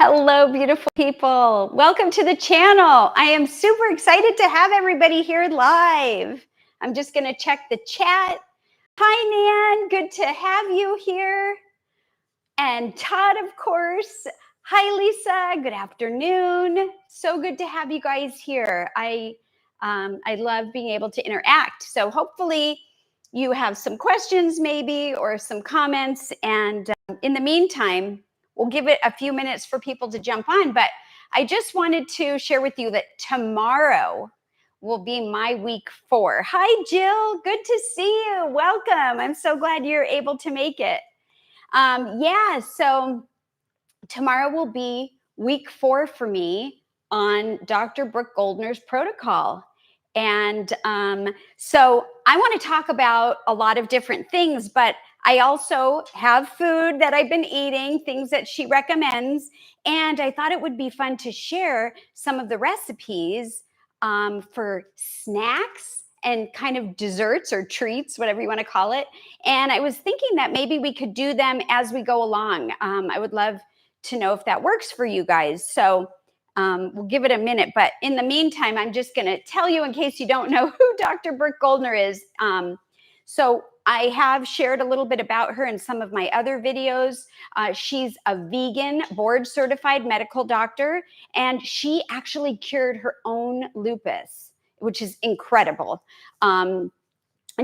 Hello, beautiful people. Welcome to the channel. I am super excited to have everybody here live. I'm just going to check the chat. Hi, Nan. Good to have you here. And Todd, of course. Hi, Lisa. Good afternoon. So good to have you guys here. I love being able to interact. So hopefully you have some questions maybe or some comments. And in the meantime, we'll give it a few minutes for people to jump on. But I just wanted to share with you that tomorrow will be my week 4. Hi, Jill. Good to see you. Welcome. I'm so glad you're able to make it. So tomorrow will be week 4 for me on Dr. Brooke Goldner's protocol. And so I want to talk about a lot of different things, but I also have food that I've been eating, things that she recommends. And I thought it would be fun to share some of the recipes for snacks and kind of desserts or treats, whatever you want to call it. And I was thinking that maybe we could do them as we go along. I would love to know if that works for you guys. So we'll give it a minute. But in the meantime, I'm just going to tell you, in case you don't know who Dr. Brooke Goldner is. So I have shared a little bit about her in some of my other videos. She's a vegan, board certified medical doctor, and she actually cured her own lupus, which is incredible. And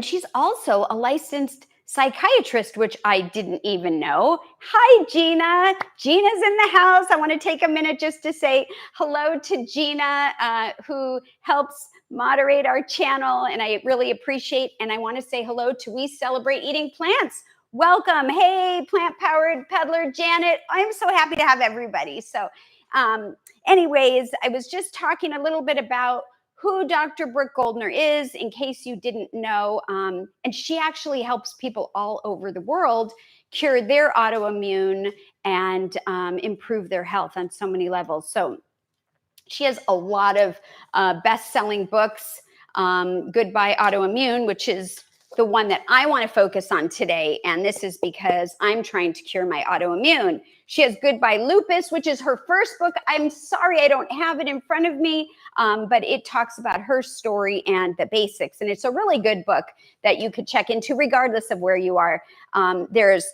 she's also a licensed psychiatrist, which I didn't even know. Hi, Gina. Gina's in the house. I want to take a minute just to say hello to Gina, who helps moderate our channel, and I really appreciate. And I want to say hello to We Celebrate Eating Plants. Welcome. Hey, plant-powered peddler Janet. I'm so happy to have everybody. So anyways, I was just talking a little bit about who Dr. Brooke Goldner is, in case you didn't know. And she actually helps people all over the world cure their autoimmune and improve their health on so many levels. So she has a lot of best-selling books. Goodbye Autoimmune, which is the one that I want to focus on today. And this is because I'm trying to cure my autoimmune. She has Goodbye Lupus, which is her first book. I'm sorry I don't have it in front of me, but it talks about her story and the basics. And it's a really good book that you could check into regardless of where you are. There's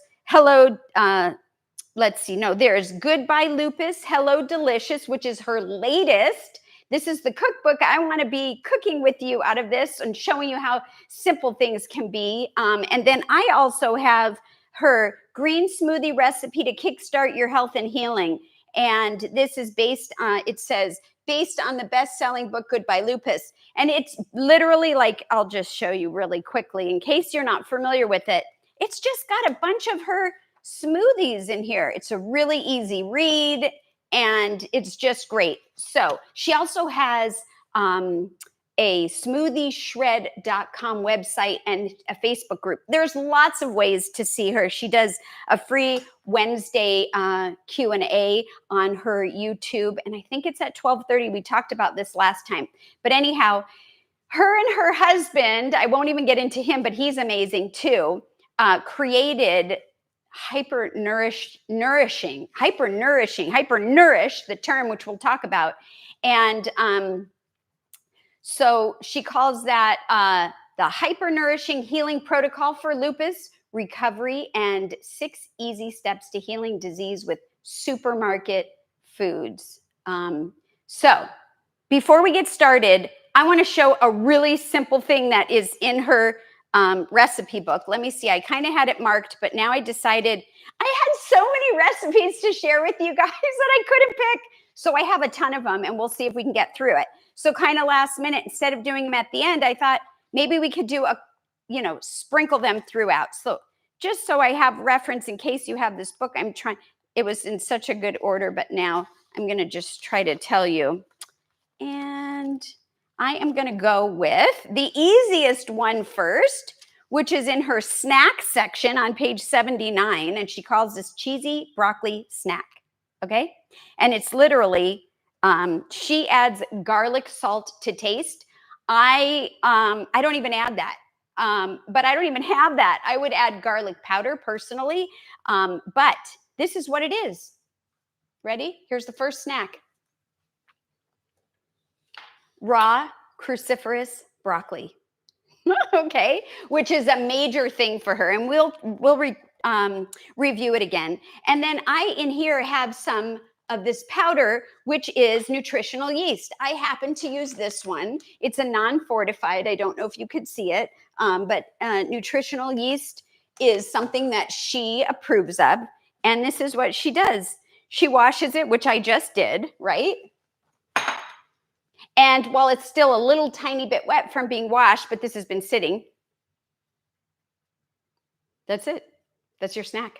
there's Goodbye Lupus, Hello Delicious, which is her latest. This is the cookbook. I want to be cooking with you out of this and showing you how simple things can be. And then I also have her green smoothie recipe to kickstart your health and healing. And this is based on the best-selling book, Goodbye Lupus. And it's literally like, I'll just show you really quickly in case you're not familiar with it. It's just got a bunch of her smoothies in here. It's a really easy read. And it's just great. So she also has a smoothieshred.com website and a Facebook group. There's lots of ways to see her. She does a free Wednesday Q&A on her YouTube. And I think it's at 12:30. We talked about this last time. But anyhow, her and her husband, I won't even get into him, but he's amazing too, created hyper-nourished, the term which we'll talk about. And so she calls that the hyper-nourishing healing protocol for lupus recovery and 6 easy steps to healing disease with supermarket foods. So before we get started, I want to show a really simple thing that is in her recipe book. Let me see. I kind of had it marked, but now I decided I had so many recipes to share with you guys that I couldn't pick. So I have a ton of them, and we'll see if we can get through it. So kind of last minute, instead of doing them at the end, I thought maybe we could do sprinkle them throughout. So just so I have reference in case you have this book, it was in such a good order, but now I'm going to just try to tell you. And I am going to go with the easiest one first, which is in her snack section on page 79. And she calls this cheesy broccoli snack. Okay. And it's literally, she adds garlic salt to taste. I don't even add that. But I don't even have that. I would add garlic powder personally. But this is what it is. Ready? Here's the first snack. Raw cruciferous broccoli. Okay, which is a major thing for her, and we'll review it again. And then I in here have some of this powder, which is nutritional yeast. I happen to use this one. It's a non-fortified. I don't know if you could see it, but nutritional yeast is something that she approves of, and this is what she does. She washes it, which I just did, right? And while it's still a little tiny bit wet from being washed, but this has been sitting, that's it. That's your snack.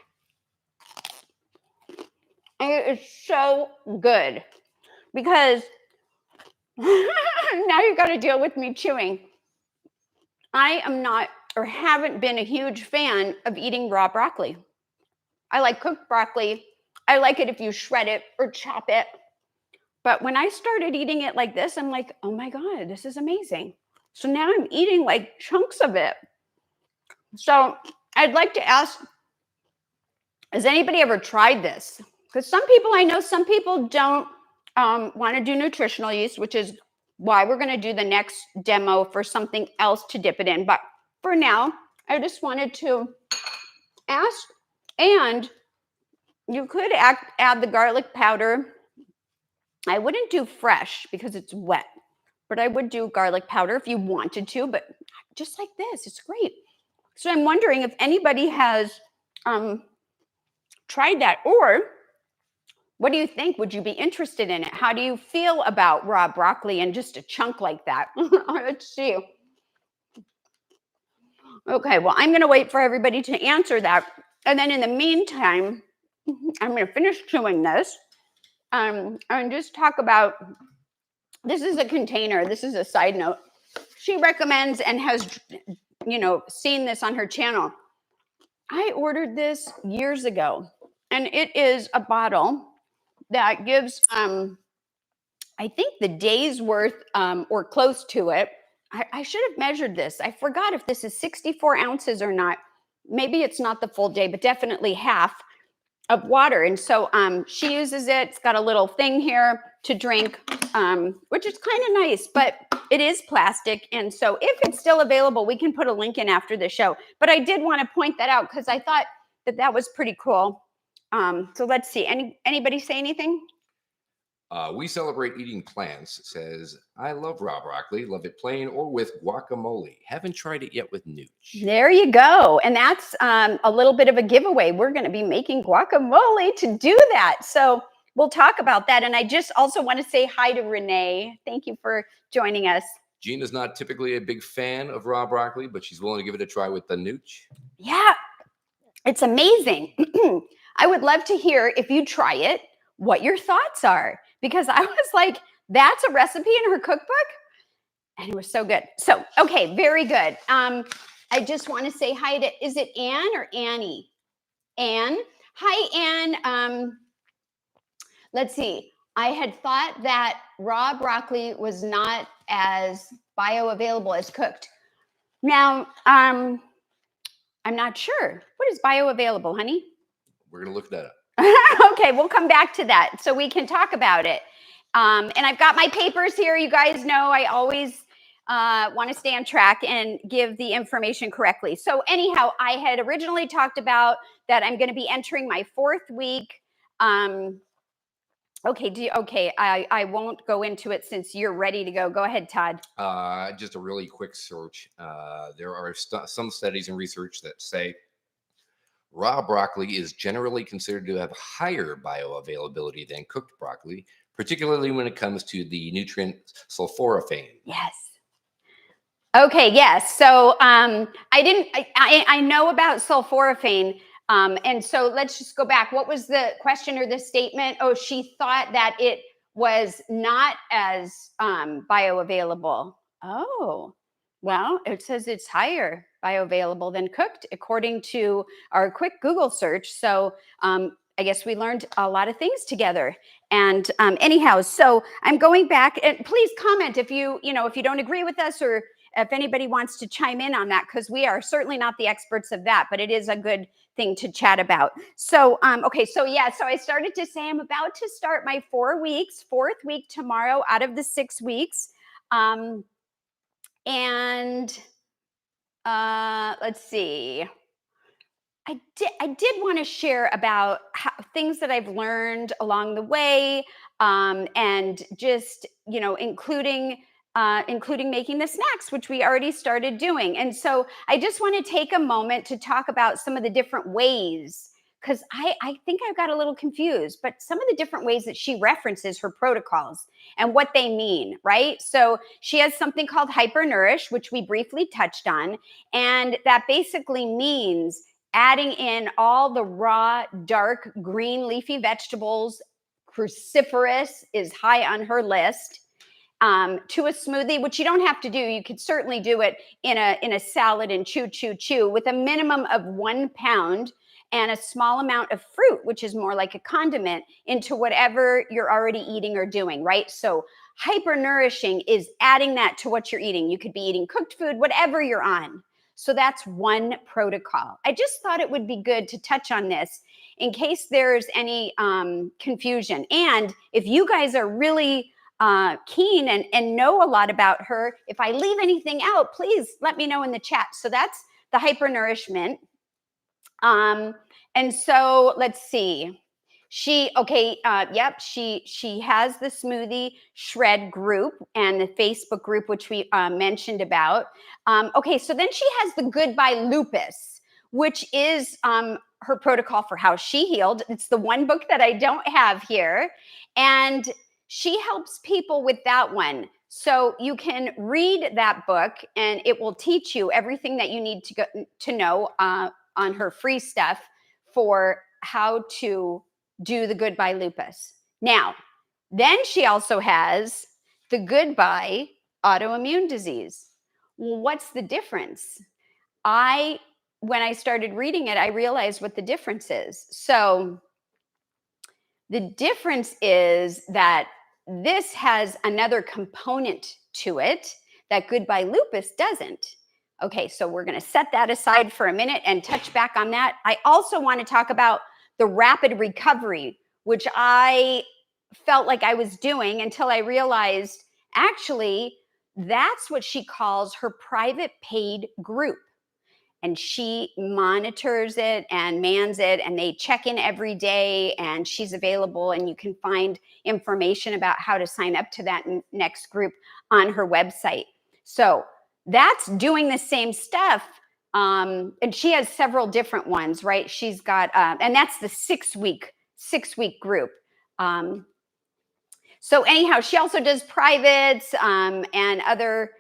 And it is so good because now you've got to deal with me chewing. I am not or haven't been a huge fan of eating raw broccoli. I like cooked broccoli. I like it if you shred it or chop it. But when I started eating it like this, I'm like, oh my God, this is amazing. So now I'm eating like chunks of it. So I'd like to ask, has anybody ever tried this? Because some people, I know some people don't want to do nutritional yeast, which is why we're going to do the next demo for something else to dip it in. But for now, I just wanted to ask, and you could add the garlic powder. I wouldn't do fresh because it's wet, but I would do garlic powder if you wanted to, but just like this, it's great. So I'm wondering if anybody has tried that, or what do you think? Would you be interested in it? How do you feel about raw broccoli and just a chunk like that? Let's see. Okay, well, I'm going to wait for everybody to answer that. And then in the meantime, I'm going to finish chewing this and just talk about, this is a container. This is a side note. She recommends and has, seen this on her channel. I ordered this years ago, and it is a bottle that gives, I think, the day's worth or close to it. I should have measured this. I forgot if this is 64 ounces or not. Maybe it's not the full day, but definitely half of water. And so she uses it. It's got a little thing here to drink, which is kind of nice, but it is plastic. And so if it's still available, we can put a link in after the show. But I did want to point that out because I thought that was pretty cool. So let's see. Anybody say anything? We celebrate eating plants. Says, I love raw broccoli. Love it plain or with guacamole. Haven't tried it yet with nooch. There you go. And that's a little bit of a giveaway. We're going to be making guacamole to do that. So we'll talk about that. And I just also want to say hi to Renee. Thank you for joining us. Gina's not typically a big fan of raw broccoli, but she's willing to give it a try with the nooch. Yeah, it's amazing. I would love to hear, if you try it, what your thoughts are. Because I was like, that's a recipe in her cookbook? And it was so good. So, okay, very good. I just want to say hi to, is it Anne or Annie? Anne. Hi, Anne. Let's see. I had thought that raw broccoli was not as bioavailable as cooked. Now, I'm not sure. What is bioavailable, honey? We're going to look that up. Okay, we'll come back to that so we can talk about it. And I've got my papers here. You guys know I always want to stay on track and give the information correctly. So anyhow, I had originally talked about that I'm going to be entering my 4th week. Okay, I won't go into it since you're ready to go. Go ahead, Todd. Just a really quick search. There are some studies and research that say raw broccoli is generally considered to have higher bioavailability than cooked broccoli, particularly when it comes to the nutrient sulforaphane. Yes. Okay, yes. So I know about sulforaphane. And so let's just go back. What was the question or the statement? Oh, she thought that it was not as bioavailable. Oh, well, it says it's higher bioavailable than cooked, according to our quick Google search. So I guess we learned a lot of things together. And anyhow, so I'm going back, and please comment if you don't agree with us, or if anybody wants to chime in on that, because we are certainly not the experts of that, but it is a good thing to chat about. So, okay, so yeah, so I started to say I'm about to start my 4 weeks, 4th week tomorrow out of the 6 weeks. And let's see. I did want to share about things that I've learned along the way, and just including making the snacks, which we already started doing. And so I just want to take a moment to talk about some of the different ways, because I think I got a little confused, but some of the different ways that she references her protocols and what they mean, right? So she has something called hypernourish, which we briefly touched on, and that basically means adding in all the raw, dark green leafy vegetables. Cruciferous is high on her list. To a smoothie, which you don't have to do. You could certainly do it in a salad and chew with a minimum of 1 pound and a small amount of fruit, which is more like a condiment, into whatever you're already eating or doing, right? So hypernourishing is adding that to what you're eating. You could be eating cooked food, whatever you're on. So that's one protocol. I just thought it would be good to touch on this in case there's any confusion. And if you guys are really keen and know a lot about her, if I leave anything out, please let me know in the chat. So that's the hypernourishment. And so let's see. She has the smoothie shred group and the Facebook group, which we mentioned about. So then she has the Goodbye Lupus, which is her protocol for how she healed. It's the one book that I don't have here. And she helps people with that one. So you can read that book and it will teach you everything that you need to know on her free stuff for how to do the Goodbye Lupus. Now, then she also has the Goodbye Autoimmune Disease. Well, what's the difference? When I started reading it, I realized what the difference is. So the difference is that this has another component to it that Goodbye Lupus doesn't. Okay, so we're going to set that aside for a minute and touch back on that. I also want to talk about the rapid recovery, which I felt like I was doing until I realized actually that's what she calls her private paid group. And she monitors it and mans it, and they check in every day, and she's available, and you can find information about how to sign up to that next group on her website. So that's doing the same stuff. And she has several different ones, right? She's got, and that's the 6-week group. So anyhow, she also does privates and other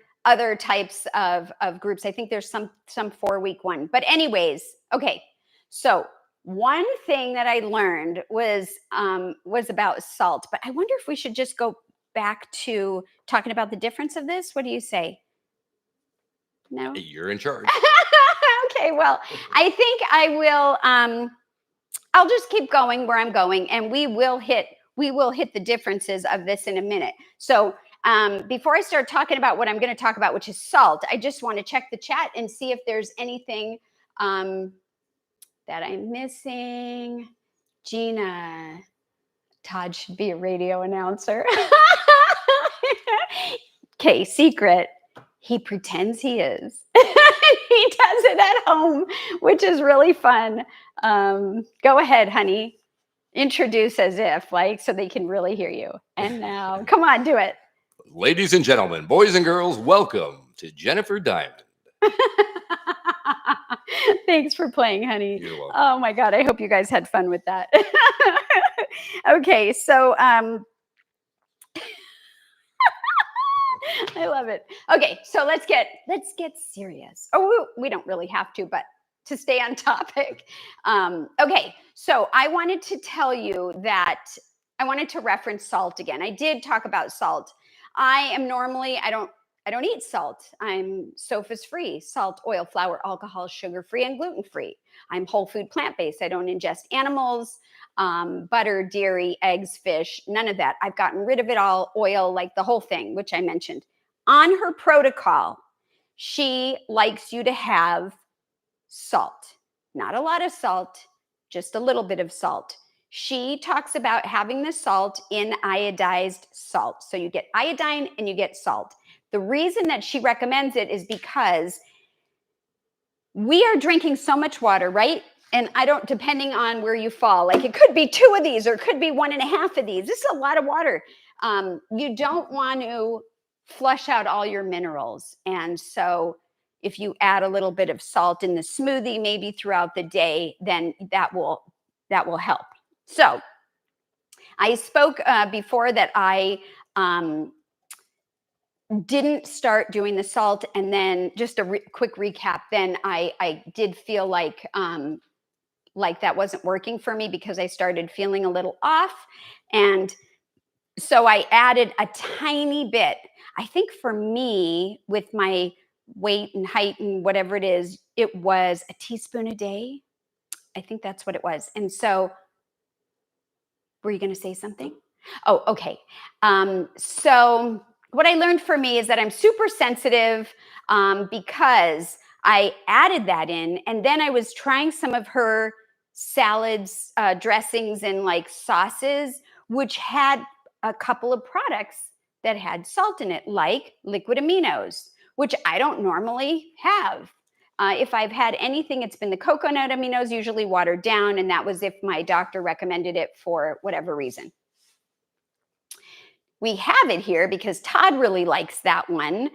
types of groups. I think there's some 4-week one. But anyways, okay. So one thing that I learned was about salt. But I wonder if we should just go back to talking about the difference of this. What do you say? No? You're in charge. Okay, well, I think I will I'll just keep going where I'm going, and we will hit the differences of this in a minute. So before I start talking about what I'm going to talk about, which is salt, I just want to check the chat and see if there's anything that I'm missing. Gina, Todd should be a radio announcer. Okay, secret. He pretends he is. He does it at home, which is really fun. Go ahead, honey. Introduce as if, like, so they can really hear you. And now, come on, do it. Ladies and gentlemen, boys and girls, welcome to Jennifer Diamond. Thanks for playing, honey. You're welcome. Oh my God, I hope you guys had fun with that. Okay, so I love it. Okay, so let's get serious. Oh, we don't really have to, but to stay on topic. Okay, so I wanted to tell you that I wanted to reference salt again. I did talk about salt. I don't eat salt. I'm sos-free, salt, oil, flour, alcohol, sugar-free, and gluten-free. I'm whole food plant-based. I don't ingest animals, butter, dairy, eggs, fish, none of that. I've gotten rid of it all, oil, like the whole thing, which I mentioned. On her protocol, she likes you to have salt. not a lot of salt, just a little bit of salt. She talks about having the salt in iodized salt. So you get iodine and you get salt. The reason that she recommends it is because we are drinking so much water, right? And I don't, depending on where you fall, like it could be 2 of these or it could be 1.5 of these. This is a lot of water. You don't want to flush out all your minerals. And so if you add a little bit of salt in the smoothie, maybe throughout the day, then that will help. So I spoke before that I didn't start doing the salt, and then just a quick recap. Then I did feel like that wasn't working for me because I started feeling a little off, and so I added a tiny bit. I think for me, with my weight and height and whatever it is, it was a teaspoon a day. I think that's what it was. And so, were you going to say something? Oh, okay. So what I learned for me is that I'm super sensitive because I added that in, and then I was trying some of her salads, dressings, and like sauces, which had a couple of products that had salt in it, like liquid aminos, which I don't normally have. If I've had anything, it's been the coconut aminos, usually watered down, and that was if my doctor recommended it for whatever reason. We have it here because Todd really likes that one.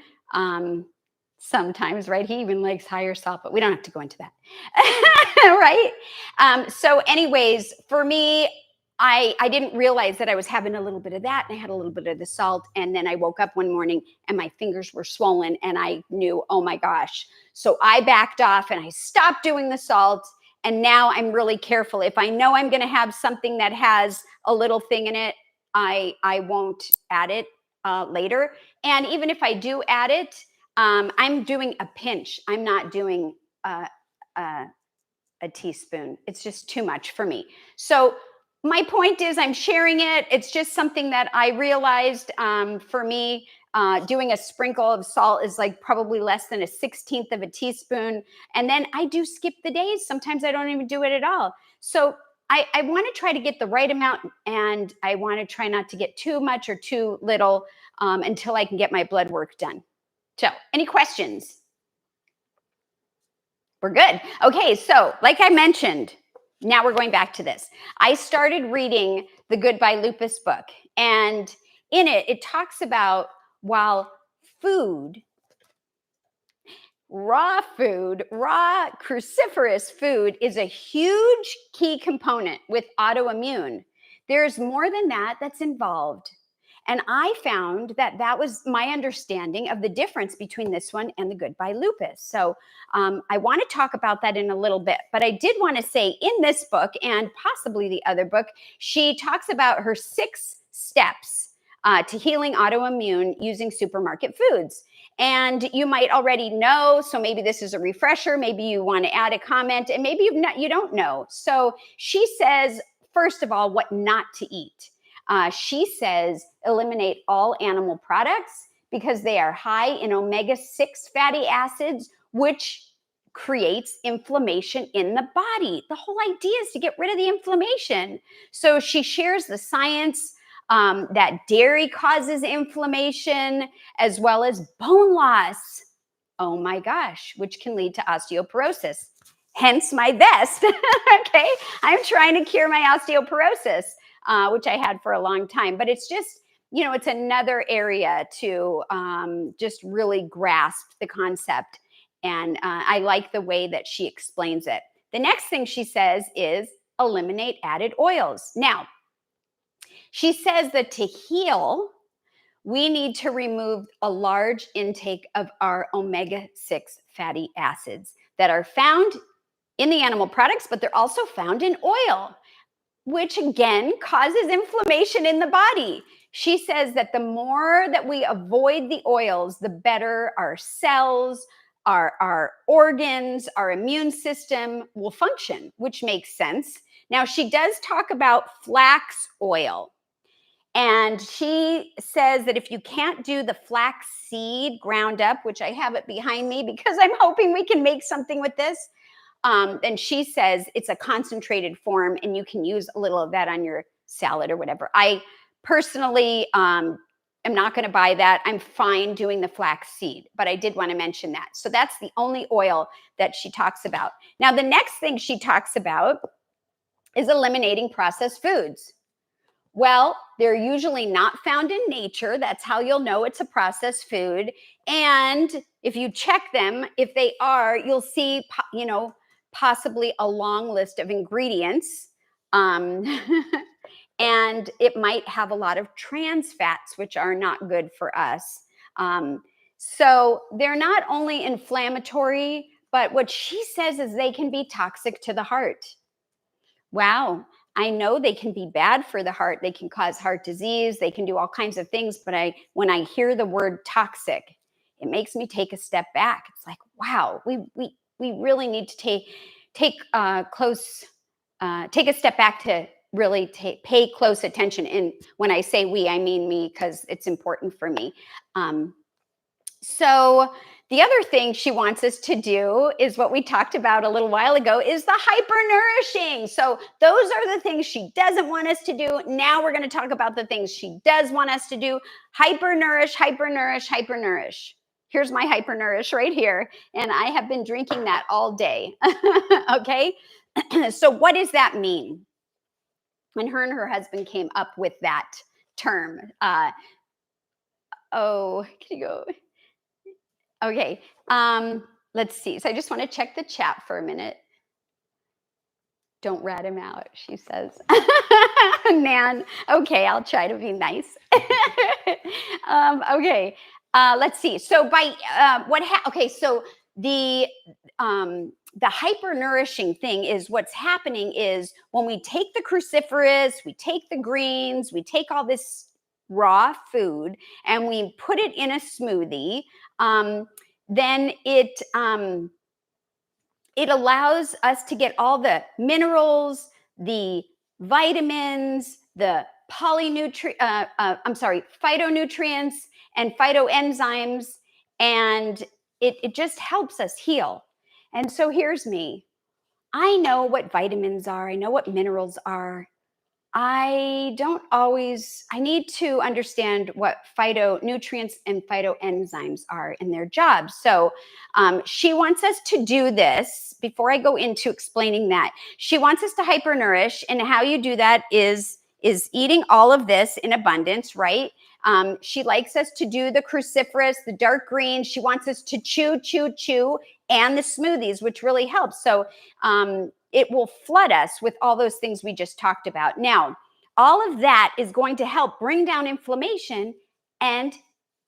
Sometimes, right? He even likes higher salt, but we don't have to go into that, right? So anyways, for me, I didn't realize that I was having a little bit of that, and I had a little bit of the salt, and then I woke up one morning and my fingers were swollen, and I knew, oh my gosh. So I backed off and I stopped doing the salt, and now I'm really careful. If I know I'm going to have something that has a little thing in it, I won't add it later. And even if I do add it, I'm doing a pinch. I'm not doing a teaspoon. It's just too much for me. So my point is, I'm sharing it. It's just something that I realized for me, doing a sprinkle of salt is like probably less than a 16th of a teaspoon. And then I do skip the days. Sometimes I don't even do it at all. So I want to try to get the right amount, and I want to try not to get too much or too little until I can get my blood work done. So, any questions? We're good. Okay, so like I mentioned, now we're going back to this. I started reading the Goodbye Lupus book, and in it, it talks about while raw cruciferous food is a huge key component with autoimmune, there's more than that that's involved. And I found that that was my understanding of the difference between this one and the Goodbye Lupus. So I want to talk about that in a little bit. But I did want to say, in this book, and possibly the other book, she talks about her 6 steps to healing autoimmune using supermarket foods. And you might already know, so maybe this is a refresher. Maybe you want to add a comment, and maybe you don't know. So she says, first of all, what not to eat. She says eliminate all animal products because they are high in omega-6 fatty acids, which creates inflammation in the body. The whole idea is to get rid of the inflammation. So she shares the science that dairy causes inflammation as well as bone loss. Oh my gosh, which can lead to osteoporosis. Hence my vest. Okay, I'm trying to cure my osteoporosis. Which I had for a long time. But it's just, it's another area to just really grasp the concept. And I like the way that she explains it. The next thing she says is eliminate added oils. Now, she says that to heal, we need to remove a large intake of our omega-6 fatty acids that are found in the animal products, but they're also found in oil, which again causes inflammation in the body. She says that the more that we avoid the oils, the better our cells, our organs, our immune system will function, which makes sense. Now, she does talk about flax oil. And she says that if you can't do the flax seed ground up, which I have it behind me because I'm hoping we can make something with this, then she says it's a concentrated form and you can use a little of that on your salad or whatever. I personally am not going to buy that. I'm fine doing the flax seed, but I did want to mention that. So that's the only oil that she talks about. Now, the next thing she talks about is eliminating processed foods. Well, they're usually not found in nature. That's how you'll know it's a processed food. And if you check them, if they are, you'll see, possibly a long list of ingredients. And it might have a lot of trans fats, which are not good for us. So they're not only inflammatory, but what she says is they can be toxic to the heart. Wow. I know they can be bad for the heart. They can cause heart disease. They can do all kinds of things. But when I hear the word toxic, it makes me take a step back. It's like, wow, we really need to take a step back to really pay close attention. And when I say we, I mean me, because it's important for me. So the other thing she wants us to do is what we talked about a little while ago, is the hyper-nourishing. So those are the things she doesn't want us to do. Now we're going to talk about the things she does want us to do. Hyper-nourish, hyper-nourish, hyper-nourish. Here's my hyper-nourish right here. And I have been drinking that all day. Okay. So what does that mean? When her and her husband came up with that term. Can you go? Okay, let's see. So I just want to check the chat for a minute. Don't rat him out, she says. Man, okay, I'll try to be nice. Okay, let's see. So so the hyper-nourishing thing is what's happening is when we take the cruciferous, we take the greens, we take all this raw food and we put it in a smoothie, then it allows us to get all the minerals, the vitamins, the phytonutrients and phytoenzymes, and it just helps us heal. And so here's me. I know what vitamins are. I know what minerals are. I need to understand what phytonutrients and phytoenzymes are in their jobs. So she wants us to do this. Before I go into explaining that, she wants us to hypernourish, and how you do that is eating all of this in abundance, right? She likes us to do the cruciferous, the dark green. She wants us to chew, and the smoothies, which really helps. So it will flood us with all those things we just talked about. Now, all of that is going to help bring down inflammation and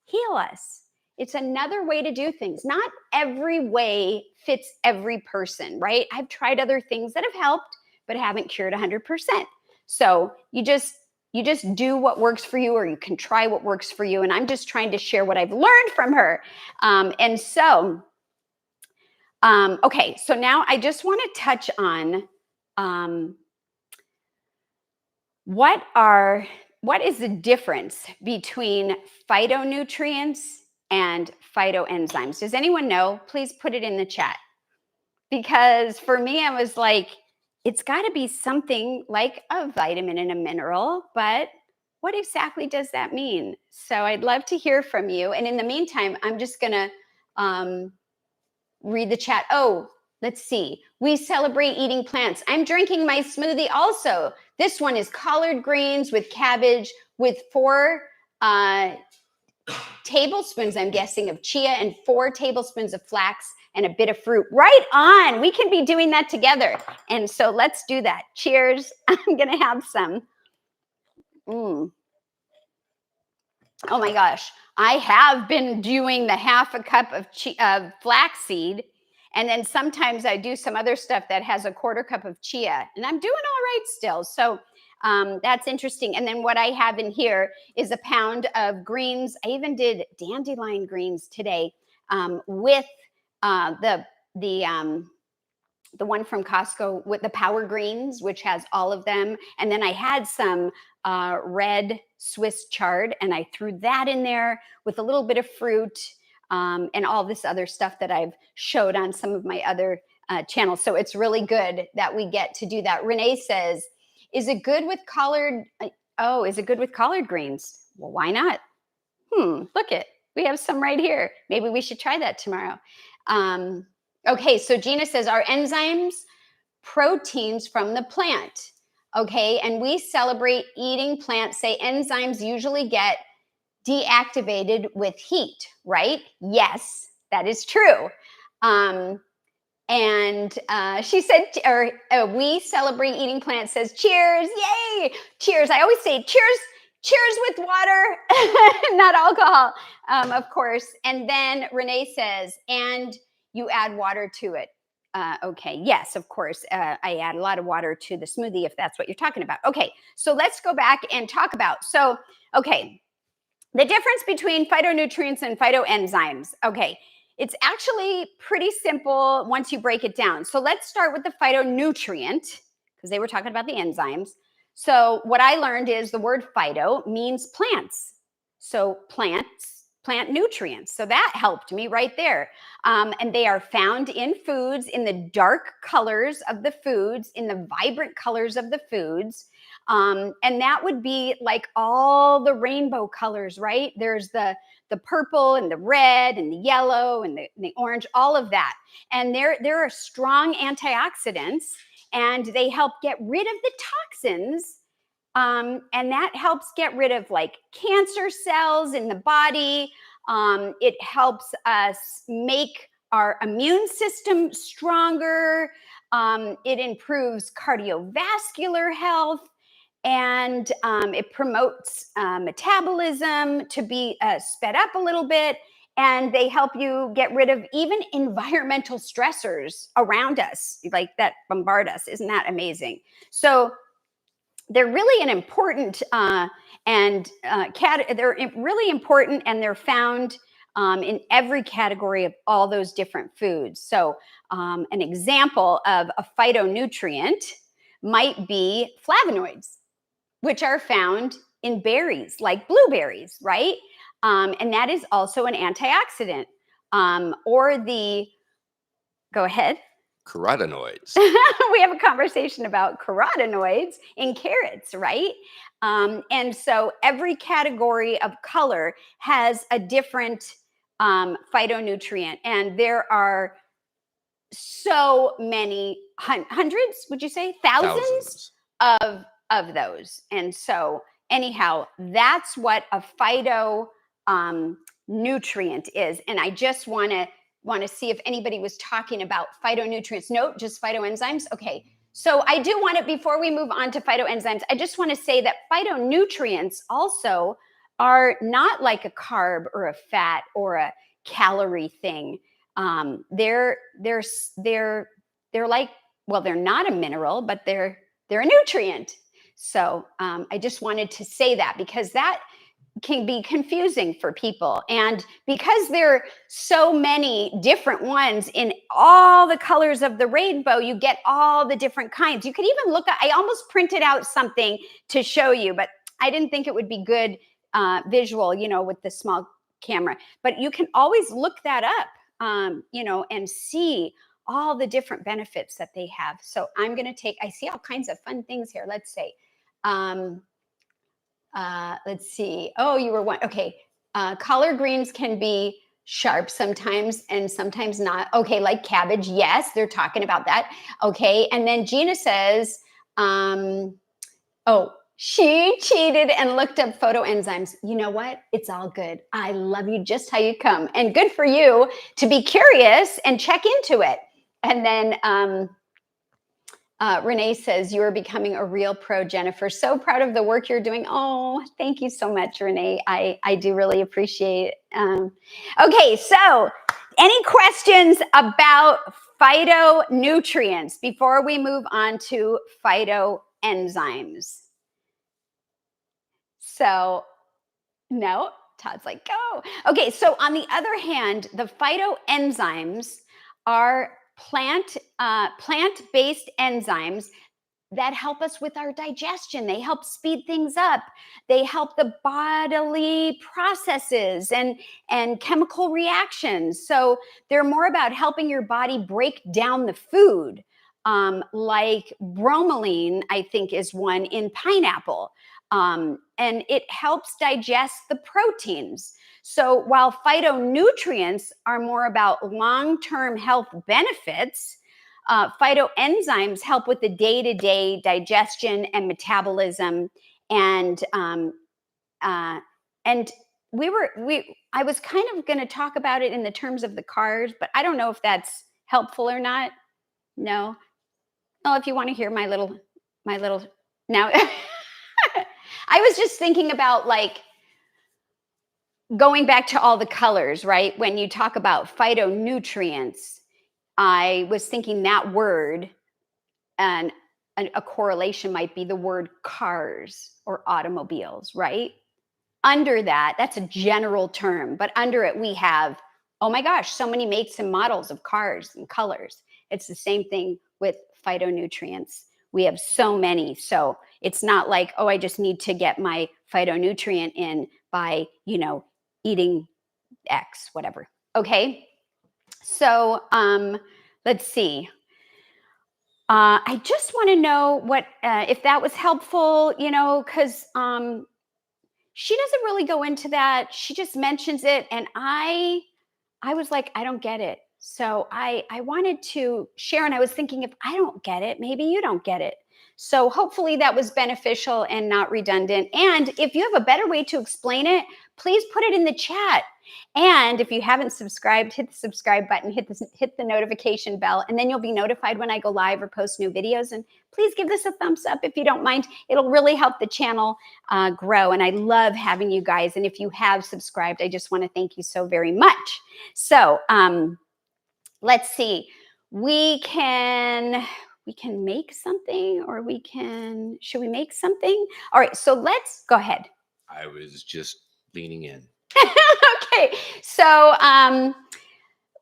heal us. It's another way to do things. Not every way fits every person, right? I've tried other things that have helped, but haven't cured 100%. So you just do what works for you, or you can try what works for you. And I'm just trying to share what I've learned from her. Okay, so now I just want to touch on what is the difference between phytonutrients and phytoenzymes? Does anyone know? Please put it in the chat. Because for me, I was like, it's got to be something like a vitamin and a mineral, but what exactly does that mean? So I'd love to hear from you. And in the meantime, I'm just going to read the chat. Oh, let's see. We celebrate eating plants. I'm drinking my smoothie also. This one is collard greens with cabbage with 4 tablespoons, I'm guessing, of chia and 4 tablespoons of flax and a bit of fruit. Right on. We can be doing that together. And so let's do that. Cheers. I'm going to have some. Oh my gosh. I have been doing the 1/2 cup of flaxseed. And then sometimes I do some other stuff that has a 1/4 cup of chia. And I'm doing all right still. So that's interesting. And then what I have in here is a pound of greens. I even did dandelion greens today with the one from Costco with the power greens, which has all of them. And then I had some red Swiss chard, and I threw that in there with a little bit of fruit and all this other stuff that I've showed on some of my other channel. So it's really good that we get to do that. Renee says, is it good with collard? Is it good with collard greens? Well, why not? Look it. We have some right here. Maybe we should try that tomorrow. Okay, so Gina says, are enzymes proteins from the plant? Okay, and we celebrate eating plants. Say enzymes usually get deactivated with heat, right? Yes, that is true. And she said, we celebrate eating plants, says cheers, yay, cheers. I always say cheers with water, not alcohol, of course. And then Renee says, and you add water to it. Okay, yes, of course. I add a lot of water to the smoothie if that's what you're talking about. Okay, so let's go back and talk about, okay, the difference between phytonutrients and phytoenzymes. Okay, it's actually pretty simple once you break it down. So let's start with the phytonutrient, because they were talking about the enzymes. So what I learned is the word phyto means plants. So plant nutrients. So that helped me right there. And they are found in foods, in the dark colors of the foods, in the vibrant colors of the foods. And that would be like all the rainbow colors, right? There's the purple and the red and the yellow and the orange, all of that. And there are strong antioxidants, and they help get rid of the toxins. And that helps get rid of like cancer cells in the body. It helps us make our immune system stronger. It improves cardiovascular health. And it promotes metabolism to be sped up a little bit. And they help you get rid of even environmental stressors around us, like that bombard us. Isn't that amazing? So they're really an important they're really important, and they're found in every category of all those different foods. So an example of a phytonutrient might be flavonoids, which are found in berries like blueberries, right? And that is also an antioxidant. Go ahead. Carotenoids. We have a conversation about carotenoids in carrots, right? And so every category of color has a different phytonutrient, and there are so many hundreds, would you say thousands of those. And so anyhow, that's what a phyto nutrient is. And I just want to see if anybody was talking about phytonutrients. Nope, just phytoenzymes. Okay, so I do want to, before we move on to phytoenzymes, I just want to say that phytonutrients also are not like a carb or a fat or a calorie thing. They're like, well, they're not a mineral, but they're a nutrient. So I just wanted to say that, because that can be confusing for people. And because there are so many different ones in all the colors of the rainbow, you get all the different kinds. You could even look at, I almost printed out something to show you, but I didn't think it would be good visual, with the small camera. But you can always look that up, and see all the different benefits that they have. So I'm going to I see all kinds of fun things here. Let's say, let's see. Oh, you were one. Okay. Collard greens can be sharp sometimes and sometimes not. Okay. Like cabbage. Yes. They're talking about that. Okay. And then Gina says, she cheated and looked up phytoenzymes. You know what? It's all good. I love you just how you come. And good for you to be curious and check into it. And then Renee says, you are becoming a real pro, Jennifer. So proud of the work you're doing. Oh, thank you so much, Renee. I do really appreciate it. Okay, so any questions about phytonutrients before we move on to phytoenzymes? So, no, Todd's like, go. Okay, so on the other hand, the phytoenzymes are plant-based enzymes that help us with our digestion. They help speed things up. They help the bodily processes and chemical reactions. So they're more about helping your body break down the food. Like bromelain, I think, is one in pineapple. And it helps digest the proteins. So while phytonutrients are more about long-term health benefits, phytoenzymes help with the day-to-day digestion and metabolism, and I was kind of going to talk about it in the terms of the cars, but I don't know if that's helpful or not. No. Oh, if you want to hear my little now, I was just thinking about like going back to all the colors, right? When you talk about phytonutrients, I was thinking that word, and a correlation might be the word cars or automobiles, right? Under that, that's a general term, but under it we have, oh my gosh, so many makes and models of cars and colors. It's the same thing with phytonutrients. We have so many. So it's not like, oh, I just need to get my phytonutrient in by, eating X, whatever. Okay. So let's see. I just want to know what if that was helpful, because she doesn't really go into that. She just mentions it, and I was like, I don't get it. So I wanted to share, and I was thinking, if I don't get it, maybe you don't get it. So hopefully that was beneficial and not redundant. And if you have a better way to explain it, please put it in the chat. And if you haven't subscribed, hit the subscribe button, hit the notification bell, and then you'll be notified when I go live or post new videos. And please give this a thumbs up if you don't mind. It'll really help the channel grow. And I love having you guys. And if you have subscribed, I just want to thank you so very much. So let's see. We can make something, or should we make something? All right, so let's go ahead. I was just leaning in. Okay, so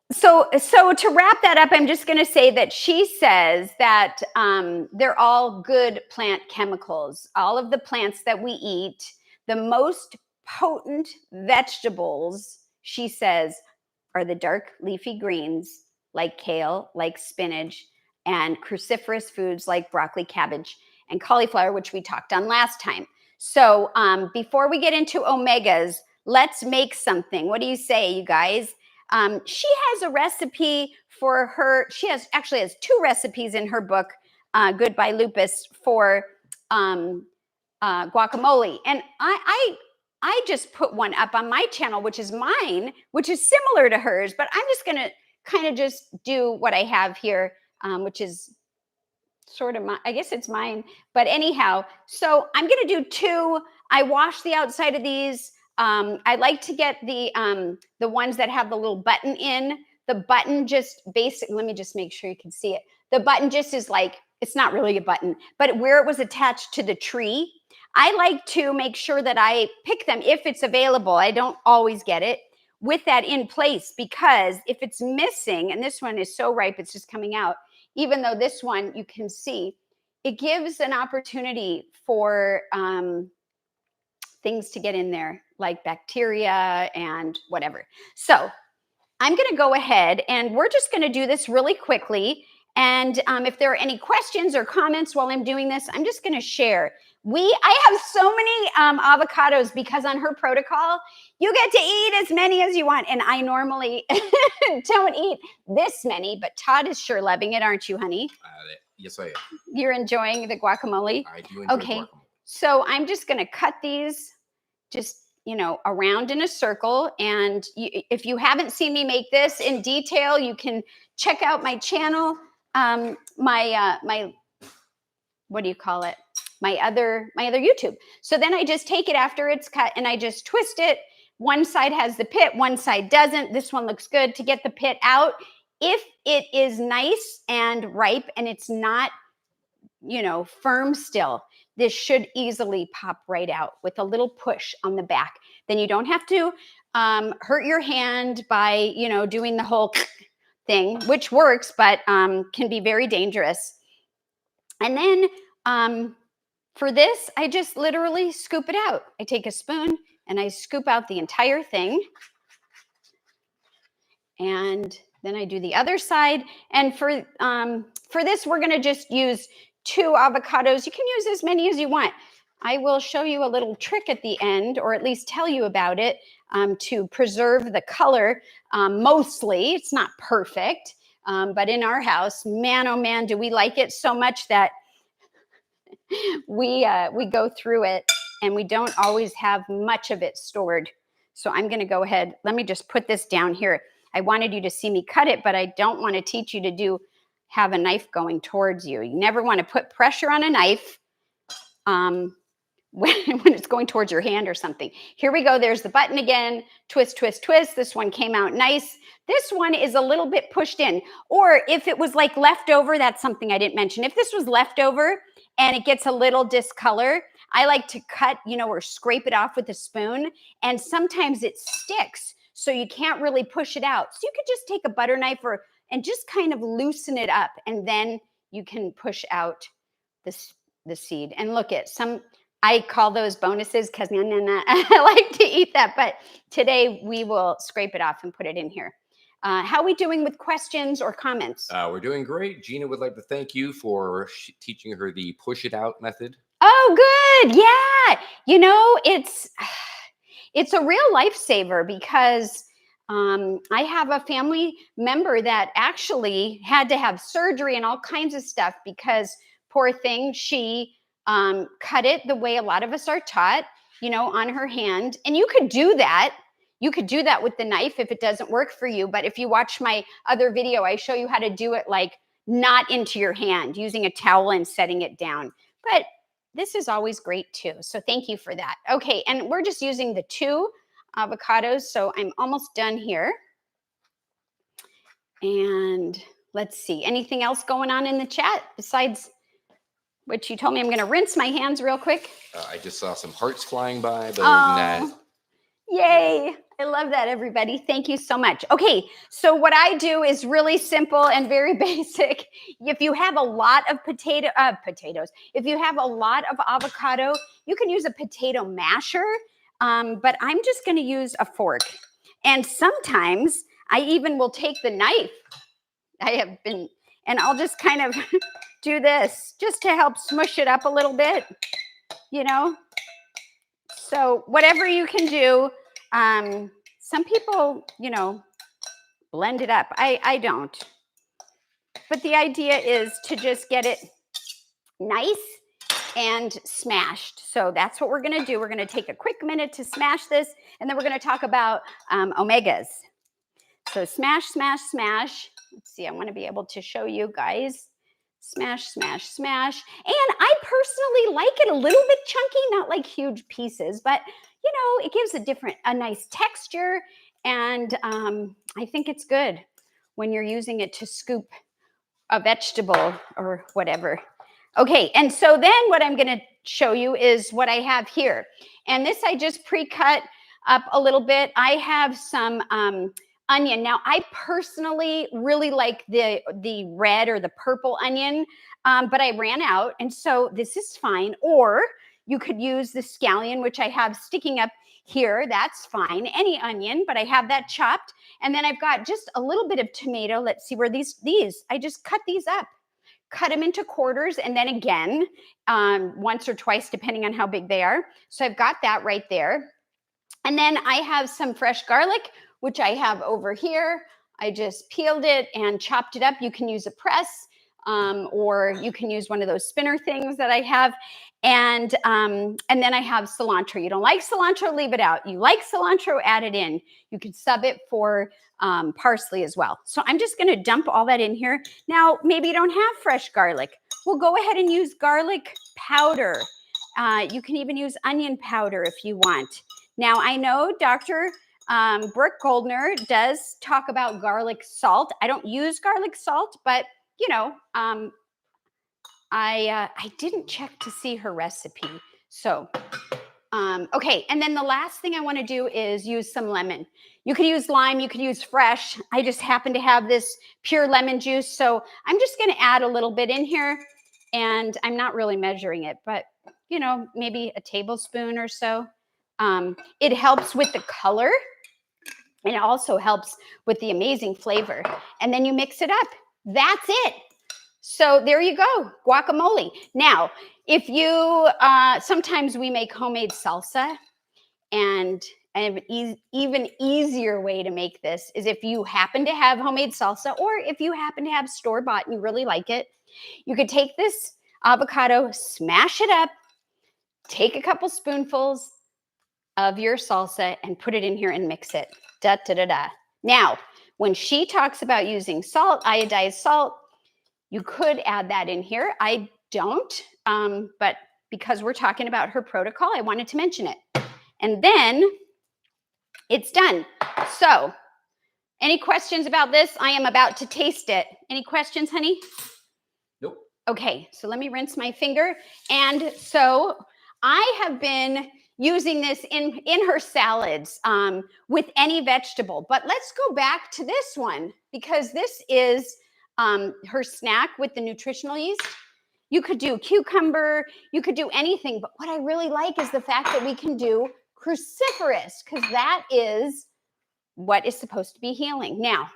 to wrap that up, I'm just going to say that she says that they're all good plant chemicals. All of the plants that we eat, the most potent vegetables, she says, are the dark leafy greens like kale, like spinach, and cruciferous foods like broccoli, cabbage, and cauliflower, which we talked on last time. So before we get into omegas, let's make something. What do you say, you guys? She has a recipe for her. She actually has 2 recipes in her book, Good by Lupus, for guacamole. And I just put one up on my channel, which is mine, which is similar to hers, but I'm just going to kind of just do what I have here, which is sort of I guess it's mine, but anyhow, so I'm going to do 2. I wash the outside of these. I like to get the ones that have the little button in. The button just basically, let me just make sure you can see it. The button just is like, it's not really a button, but where it was attached to the tree, I like to make sure that I pick them if it's available. I don't always get it with that in place, because if it's missing, and this one is so ripe, it's just coming out, even though this one you can see, it gives an opportunity for things to get in there, like bacteria and whatever. So I'm going to go ahead, and we're just going to do this really quickly. And if there are any questions or comments while I'm doing this, I'm just going to share. I have so many avocados, because on her protocol, you get to eat as many as you want. And I normally don't eat this many, but Todd is sure loving it, aren't you, honey? Yes, I am. You're enjoying the guacamole? I do enjoy guacamole. So I'm just going to cut these just, around in a circle. And if you haven't seen me make this in detail, you can check out my channel, my what do you call it? My other YouTube. So then I just take it after it's cut and I just twist it. One side has the pit, one side doesn't. This one looks good. To get the pit out, if it is nice and ripe and it's not, firm still, this should easily pop right out with a little push on the back. Then you don't have to hurt your hand by, doing the whole thing, which works, but can be very dangerous. And then For this, I just literally scoop it out. I take a spoon and I scoop out the entire thing. And then I do the other side. And for this, we're going to just use 2 avocados. You can use as many as you want. I will show you a little trick at the end, or at least tell you about it, to preserve the color. Mostly, it's not perfect, but in our house, man, oh man, do we like it so much that we go through it, and we don't always have much of it stored. So I'm going to go ahead. Let me just put this down here. I wanted you to see me cut it, but I don't want to teach you to have a knife going towards you. You never want to put pressure on a knife when it's going towards your hand or something. Here we go. There's the button again. Twist, twist, twist. This one came out nice. This one is a little bit pushed in. Or if it was like leftover, that's something I didn't mention. If this was leftover and it gets a little discolor, I like to cut, or scrape it off with a spoon. And sometimes it sticks, so you can't really push it out. So you could just take a butter knife and just kind of loosen it up, and then you can push out the seed. And look at I call those bonuses because I like to eat that. But today we will scrape it off and put it in here. How are we doing with questions or comments? We're doing great. Gina would like to thank you for teaching her the push it out method. Oh, good. Yeah. It's a real lifesaver because I have a family member that actually had to have surgery and all kinds of stuff because, poor thing, she cut it the way a lot of us are taught, on her hand. And you could do that. You could do that with the knife if it doesn't work for you. But if you watch my other video, I show you how to do it like not into your hand, using a towel and setting it down. But this is always great too. So thank you for that. Okay, and we're just using the 2 avocados. So I'm almost done here. And let's see, anything else going on in the chat besides what you told me? I'm going to rinse my hands real quick. I just saw some hearts flying by, but other than that. Yay. I love that, everybody. Thank you so much. Okay, so what I do is really simple and very basic. If you have a lot of potatoes, if you have a lot of avocado, you can use a potato masher, but I'm just going to use a fork. And sometimes I even will take the knife. And I'll just kind of do this just to help smush it up a little bit, So whatever you can do. Some people, blend it up. I don't. But the idea is to just get it nice and smashed. So that's what we're going to do. We're going to take a quick minute to smash this, and then we're going to talk about omegas. So smash, smash, smash. Let's see. I want to be able to show you guys. Smash, smash, smash. And I personally like it a little bit chunky, not like huge pieces, but it gives a nice texture. And I think it's good when you're using it to scoop a vegetable or whatever. Okay, and so then what I'm going to show you is what I have here. And this I just pre-cut up a little bit. I have some onion. Now, I personally really like the red or the purple onion, but I ran out, and so this is fine. Or you could use the scallion, which I have sticking up here. That's fine. Any onion, but I have that chopped. And then I've got just a little bit of tomato. Let's see where these, I just cut these up, cut them into quarters, and then again, once or twice, depending on how big they are. So I've got that right there. And then I have some fresh garlic, which I have over here. I just peeled it and chopped it up. You can use a press, or you can use one of those spinner things that I have. And then I have cilantro. You don't like cilantro, leave it out. You like cilantro, add it in. You can sub it for parsley as well. So I'm just going to dump all that in here. Now, maybe you don't have fresh garlic. Well, go ahead and use garlic powder. You can even use onion powder if you want. Now, I know Dr. Brooke Goldner does talk about garlic salt. I don't use garlic salt, but I didn't check to see her recipe. So, okay. And then the last thing I want to do is use some lemon. You could use lime, you could use fresh. I just happen to have this pure lemon juice. So I'm just going to add a little bit in here. And I'm not really measuring it, but maybe a tablespoon or so. It helps with the color, and it also helps with the amazing flavor. And then you mix it up. That's it. So there you go, guacamole. Now, if you, sometimes we make homemade salsa, and an even easier way to make this is if you happen to have homemade salsa, or if you happen to have store-bought and you really like it, you could take this avocado, smash it up, take a couple spoonfuls of your salsa and put it in here and mix it. Da, da, da, da. Now, when she talks about using salt, iodized salt, you could add that in here. I don't, but because we're talking about her protocol, I wanted to mention it. And then it's done. So, any questions about this? I am about to taste it. Any questions, honey? Nope. Okay, so let me rinse my finger. And so I have been using this in her salads with any vegetable. But let's go back to this one, because this is her snack with the nutritional yeast. You could do cucumber, you could do anything. But what I really like is the fact that we can do cruciferous, because that is what is supposed to be healing. Now,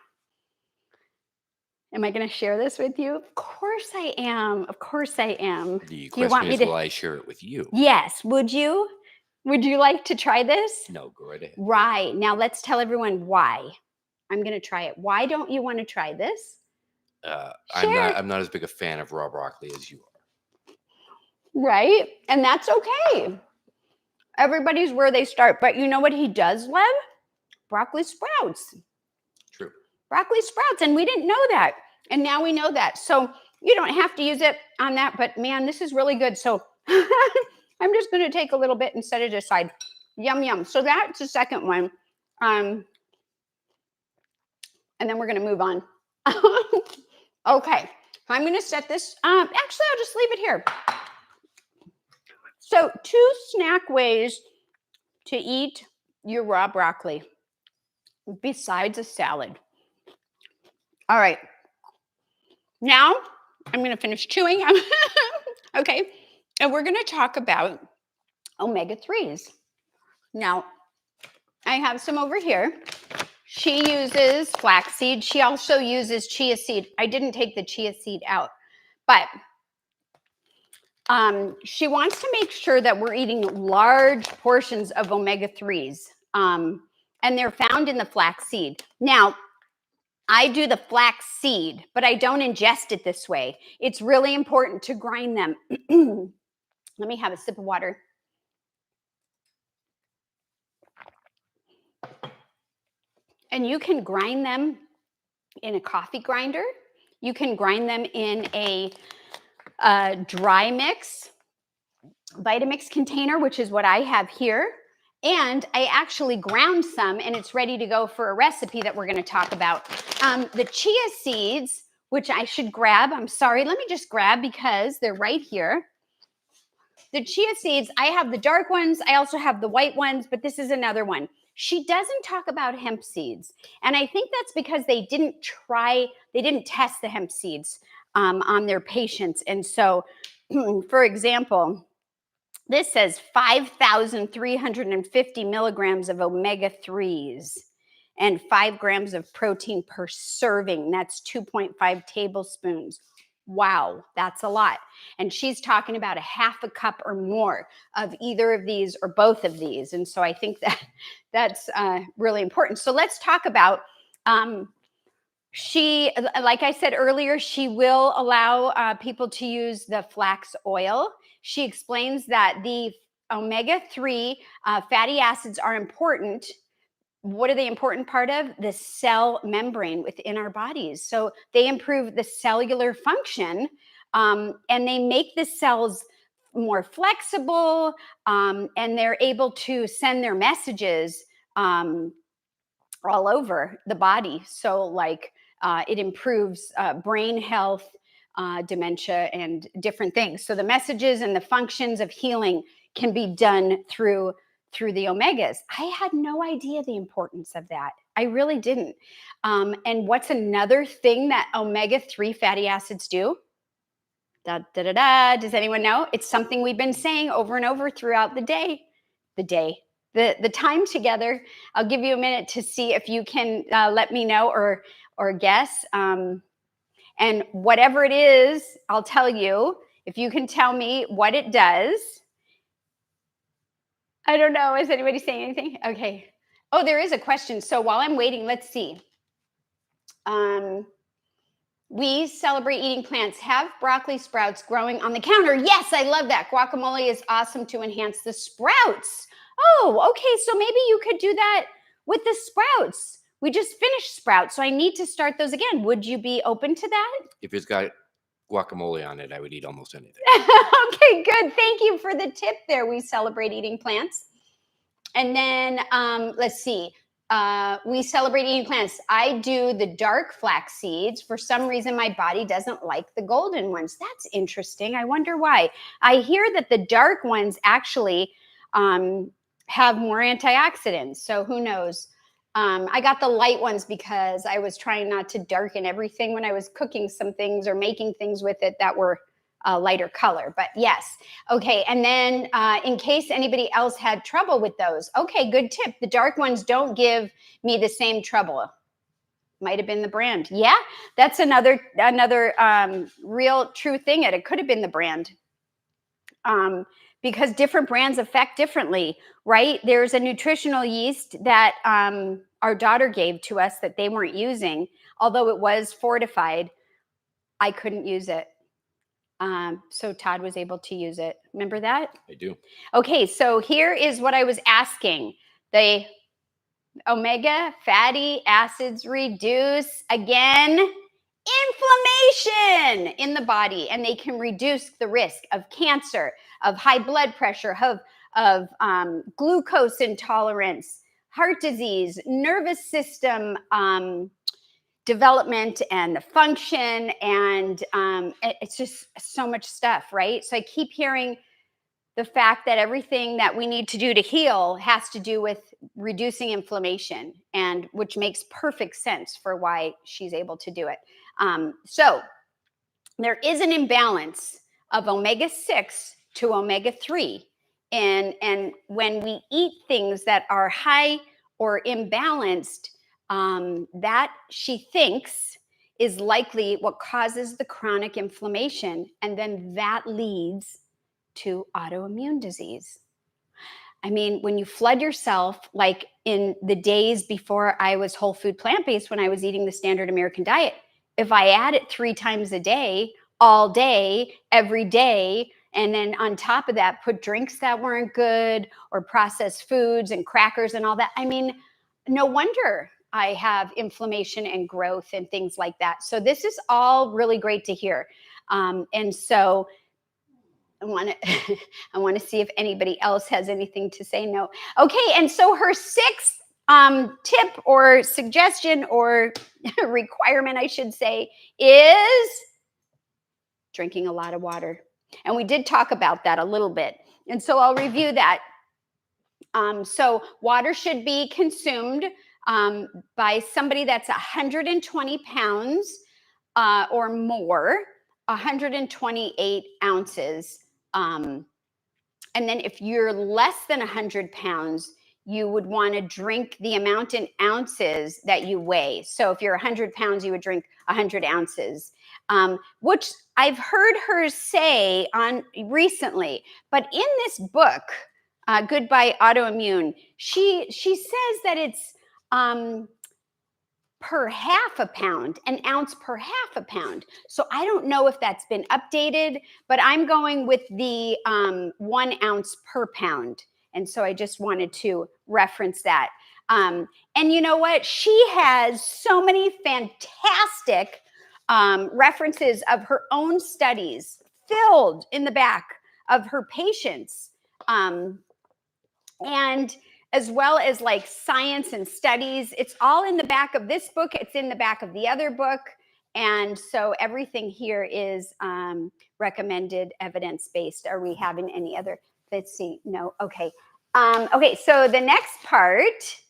am I going to share this with you? Of course I am. Of course I am. The Do you want question me is, to? will I share it with you? Yes. Would you? Would you like to try this? No, go right ahead. Right. Now let's tell everyone why. I'm going to try it. Why don't you want to try this? I'm not as big a fan of raw broccoli as you are. Right. And that's okay. Everybody's where they start. But you know what he does love? Broccoli sprouts. True. Broccoli sprouts. And we didn't know that. And now we know that. So you don't have to use it on that. But man, this is really good. So I'm just going to take a little bit and set it aside. Yum, yum. So that's the second one. And then we're going to move on. Okay. I'm going to set this. Actually, I'll just leave it here. So 2 snack ways to eat your raw broccoli besides a salad. All right. Now I'm going to finish chewing. Okay. And we're going to talk about omega-3s. Now, I have some over here. She uses flaxseed. She also uses chia seed. I didn't take the chia seed out, but she wants to make sure that we're eating large portions of omega-3s, and they're found in the flaxseed. Now, I do the flax seed, but I don't ingest it this way. It's really important to grind them. Let me have a sip of water. And you can grind them in a coffee grinder. You can grind them in a dry mix, Vitamix container, which is what I have here. And I actually ground some, and it's ready to go for a recipe that we're going to talk about. The chia seeds, which I should grab. I'm sorry. Let me just grab because they're right here. The chia seeds, I have the dark ones. I also have the white ones, but this is another one. She doesn't talk about hemp seeds. And I think that's because they didn't test the hemp seeds on their patients. And so, for example, this says 5,350 milligrams of omega-3s and 5 grams of protein per serving. That's 2.5 tablespoons. Wow, that's a lot. And she's talking about a half a cup or more of either of these or both of these. And so I think that's really important. So let's talk about, she, like I said earlier, she will allow people to use the flax oil. She explains that the omega-3 fatty acids are important. What are they important part of? The cell membrane within our bodies. So they improve the cellular function, and they make the cells more flexible, and they're able to send their messages all over the body. So like it improves brain health, dementia, and different things. So the messages and the functions of healing can be done through the omegas. I had no idea the importance of that. I really didn't. And what's another thing that omega-3 fatty acids do? Da, da, da, da. Does anyone know? It's something we've been saying over and over throughout the day. The time together. I'll give you a minute to see if you can let me know or guess. And whatever it is, I'll tell you. If you can tell me what it does. I don't know. Is anybody saying anything? Okay. Oh, there is a question. So while I'm waiting, let's see. We celebrate eating plants. Have broccoli sprouts growing on the counter. Yes, I love that. Guacamole is awesome to enhance the sprouts. Oh, okay. So maybe you could do that with the sprouts. We just finished sprouts, so I need to start those again. Would you be open to that? If it's got guacamole on it, I would eat almost anything. Okay, good. Thank you for the tip there. We celebrate eating plants. And then let's see. We celebrate eating plants. I do the dark flax seeds. For some reason, my body doesn't like the golden ones. That's interesting. I wonder why. I hear that the dark ones actually have more antioxidants. So who knows? I got the light ones because I was trying not to darken everything when I was cooking some things or making things with it that were lighter color. But yes. Okay. And then in case anybody else had trouble with those. Okay, good tip. The dark ones don't give me the same trouble. Might have been the brand. Yeah, that's another real true thing. It could have been the brand. Because different brands affect differently, right? There's a nutritional yeast that our daughter gave to us that they weren't using. Although it was fortified, I couldn't use it. So Todd was able to use it. Remember that? I do. Okay, so here is what I was asking. The omega fatty acids reduce, again, inflammation in the body, and they can reduce the risk of cancer, of high blood pressure, of glucose intolerance, heart disease, nervous system development and the function, and it's just so much stuff, right? So I keep hearing the fact that everything that we need to do to heal has to do with reducing inflammation, and which makes perfect sense for why she's able to do it. So there is an imbalance of omega-6 to omega-3. And when we eat things that are high or imbalanced, that she thinks is likely what causes the chronic inflammation. And then that leads to autoimmune disease. I mean, when you flood yourself, like in the days before I was whole food plant-based, when I was eating the standard American diet, if I add it 3 times a day, all day, every day, and then on top of that, put drinks that weren't good or processed foods and crackers and all that, I mean, no wonder I have inflammation and growth and things like that. So this is all really great to hear. And so I want to see if anybody else has anything to say. No. Okay. And so her 6th tip or suggestion or requirement, I should say, is drinking a lot of water. And we did talk about that a little bit. And so I'll review that. So water should be consumed by somebody that's 120 pounds or more, 128 ounces. And then if you're less than 100 pounds, you would want to drink the amount in ounces that you weigh. So if you're 100 pounds, you would drink 100 ounces, which I've heard her say on recently. But in this book, Goodbye Autoimmune, she says that it's per half a pound, an ounce per half a pound. So I don't know if that's been updated, but I'm going with the 1 ounce per pound. And so I just wanted to reference that. And you know what? She has so many fantastic references of her own studies filled in the back of her patients. And as well as like science and studies. It's all in the back of this book. It's in the back of the other book. And so everything here is recommended evidence-based. Are we having any other? Let's see. No. Okay. Okay. So the next part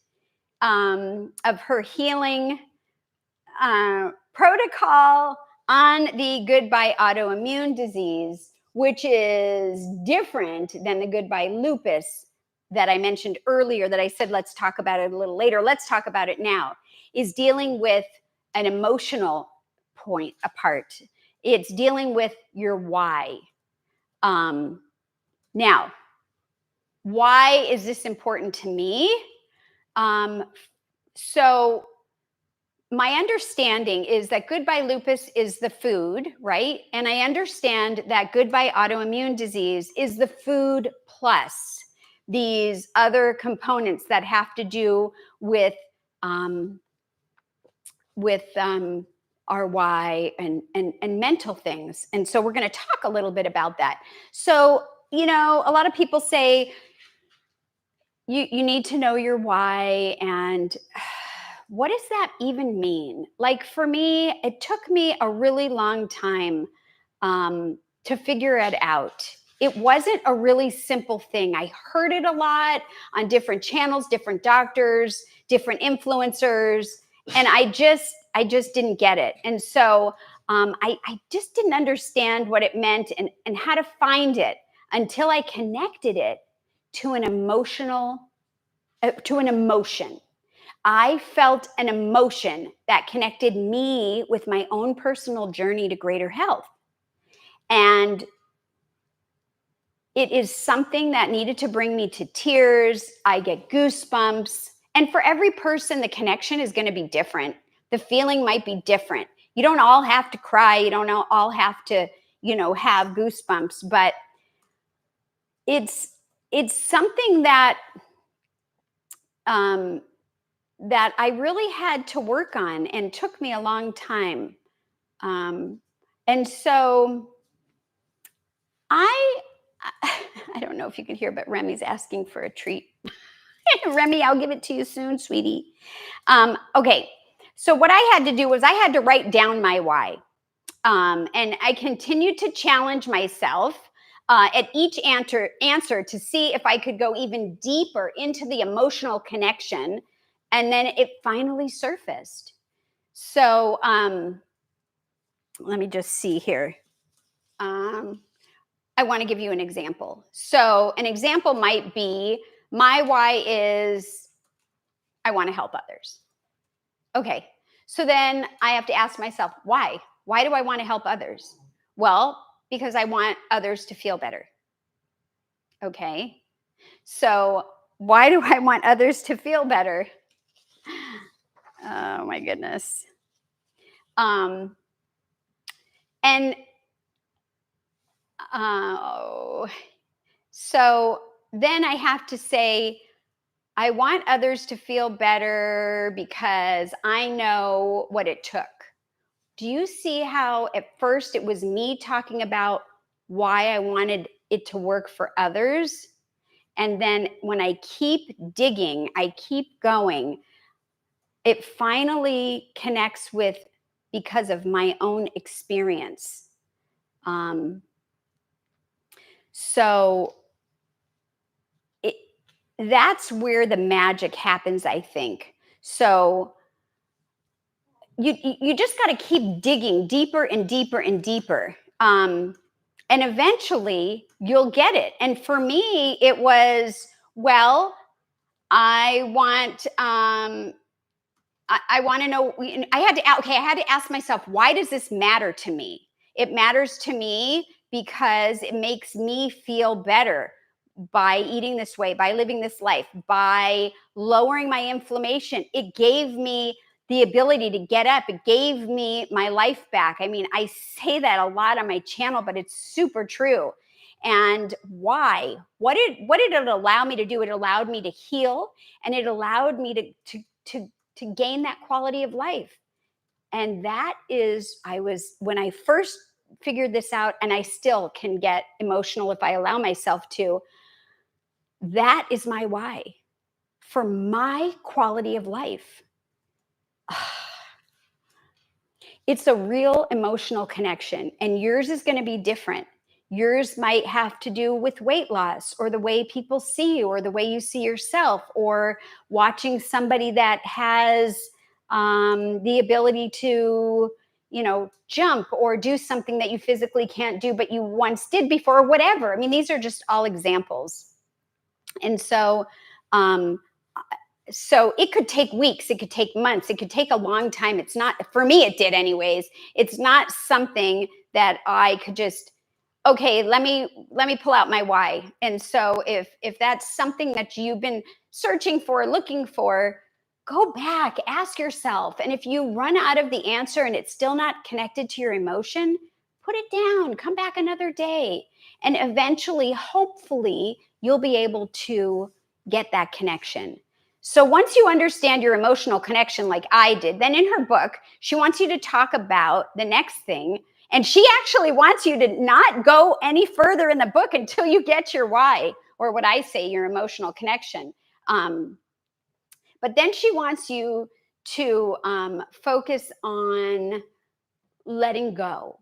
of her healing protocol on the Goodbye Autoimmune Disease, which is different than the Goodbye Lupus that I mentioned earlier, that I said, let's talk about it a little later. Let's talk about it now, is dealing with an emotional point apart. It's dealing with your why. Now, why is this important to me? So my understanding is that Goodbye Lupus is the food, right? And I understand that Goodbye Autoimmune Disease is the food plus these other components that have to do with our why and mental things. And so we're going to talk a little bit about that. So, a lot of people say you need to know your why, and what does that even mean? Like for me, it took me a really long time to figure it out. It wasn't a really simple thing. I heard it a lot on different channels, different doctors, different influencers, and I just didn't get it. And so I just didn't understand what it meant and how to find it until I connected it to an emotion. I felt an emotion that connected me with my own personal journey to greater health. And it is something that needed to bring me to tears. I get goosebumps. And for every person, the connection is going to be different. The feeling might be different. You don't all have to cry. You don't all have to, have goosebumps. But it's something that that I really had to work on and took me a long time. And so I don't know if you can hear, but Remy's asking for a treat. Remy, I'll give it to you soon, sweetie. Okay, so what I had to do was I had to write down my why. And I continued to challenge myself at each answer to see if I could go even deeper into the emotional connection. And then it finally surfaced. So let me just see here. I want to give you an example. So an example might be, my why is I want to help others. Okay, so then I have to ask myself, why? Why do I want to help others? Well, because I want others to feel better. Okay, so why do I want others to feel better? Oh my goodness. And so then I have to say, I want others to feel better because I know what it took. Do you see how at first it was me talking about why I wanted it to work for others? And then when I keep digging, I keep going, it finally connects with because of my own experience. So that's where the magic happens, I think. So you just got to keep digging deeper and deeper and deeper. And eventually you'll get it. And for me, it was, well, I want to know, I had to ask myself, why does this matter to me? It matters to me because it makes me feel better by eating this way, by living this life, by lowering my inflammation. It gave me the ability to get up. It gave me my life back. I mean, I say that a lot on my channel, but it's super true. And why? What did it allow me to do? It allowed me to heal, and it allowed me to gain that quality of life. And that is, when I first figured this out, and I still can get emotional if I allow myself to, that is my why for my quality of life. It's a real emotional connection, and yours is going to be different. Yours might have to do with weight loss, or the way people see you, or the way you see yourself, or watching somebody that has the ability to, jump or do something that you physically can't do, but you once did before, or whatever. I mean, these are just all examples. And um, so it could take weeks, it could take months, it could take a long time. It's not, for me, it did anyways. It's not something that I could just, okay, let me pull out my why. And so if that's something that you've been searching for, looking for, go back, ask yourself. And if you run out of the answer and it's still not connected to your emotion, put it down, come back another day. And eventually, hopefully, you'll be able to get that connection. So once you understand your emotional connection, like I did, then in her book, she wants you to talk about the next thing. And she actually wants you to not go any further in the book until you get your why, or what I say, your emotional connection. But then she wants you to focus on letting go.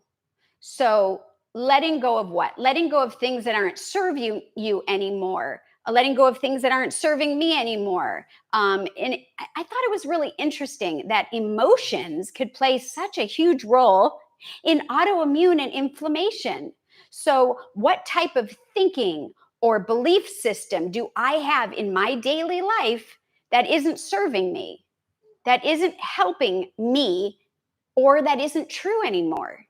So letting go of what? Letting go of things that aren't serving you anymore. Letting go of things that aren't serving me anymore. And I thought it was really interesting that emotions could play such a huge role in autoimmune and inflammation. So what type of thinking or belief system do I have in my daily life that isn't serving me, that isn't helping me, or that isn't true anymore?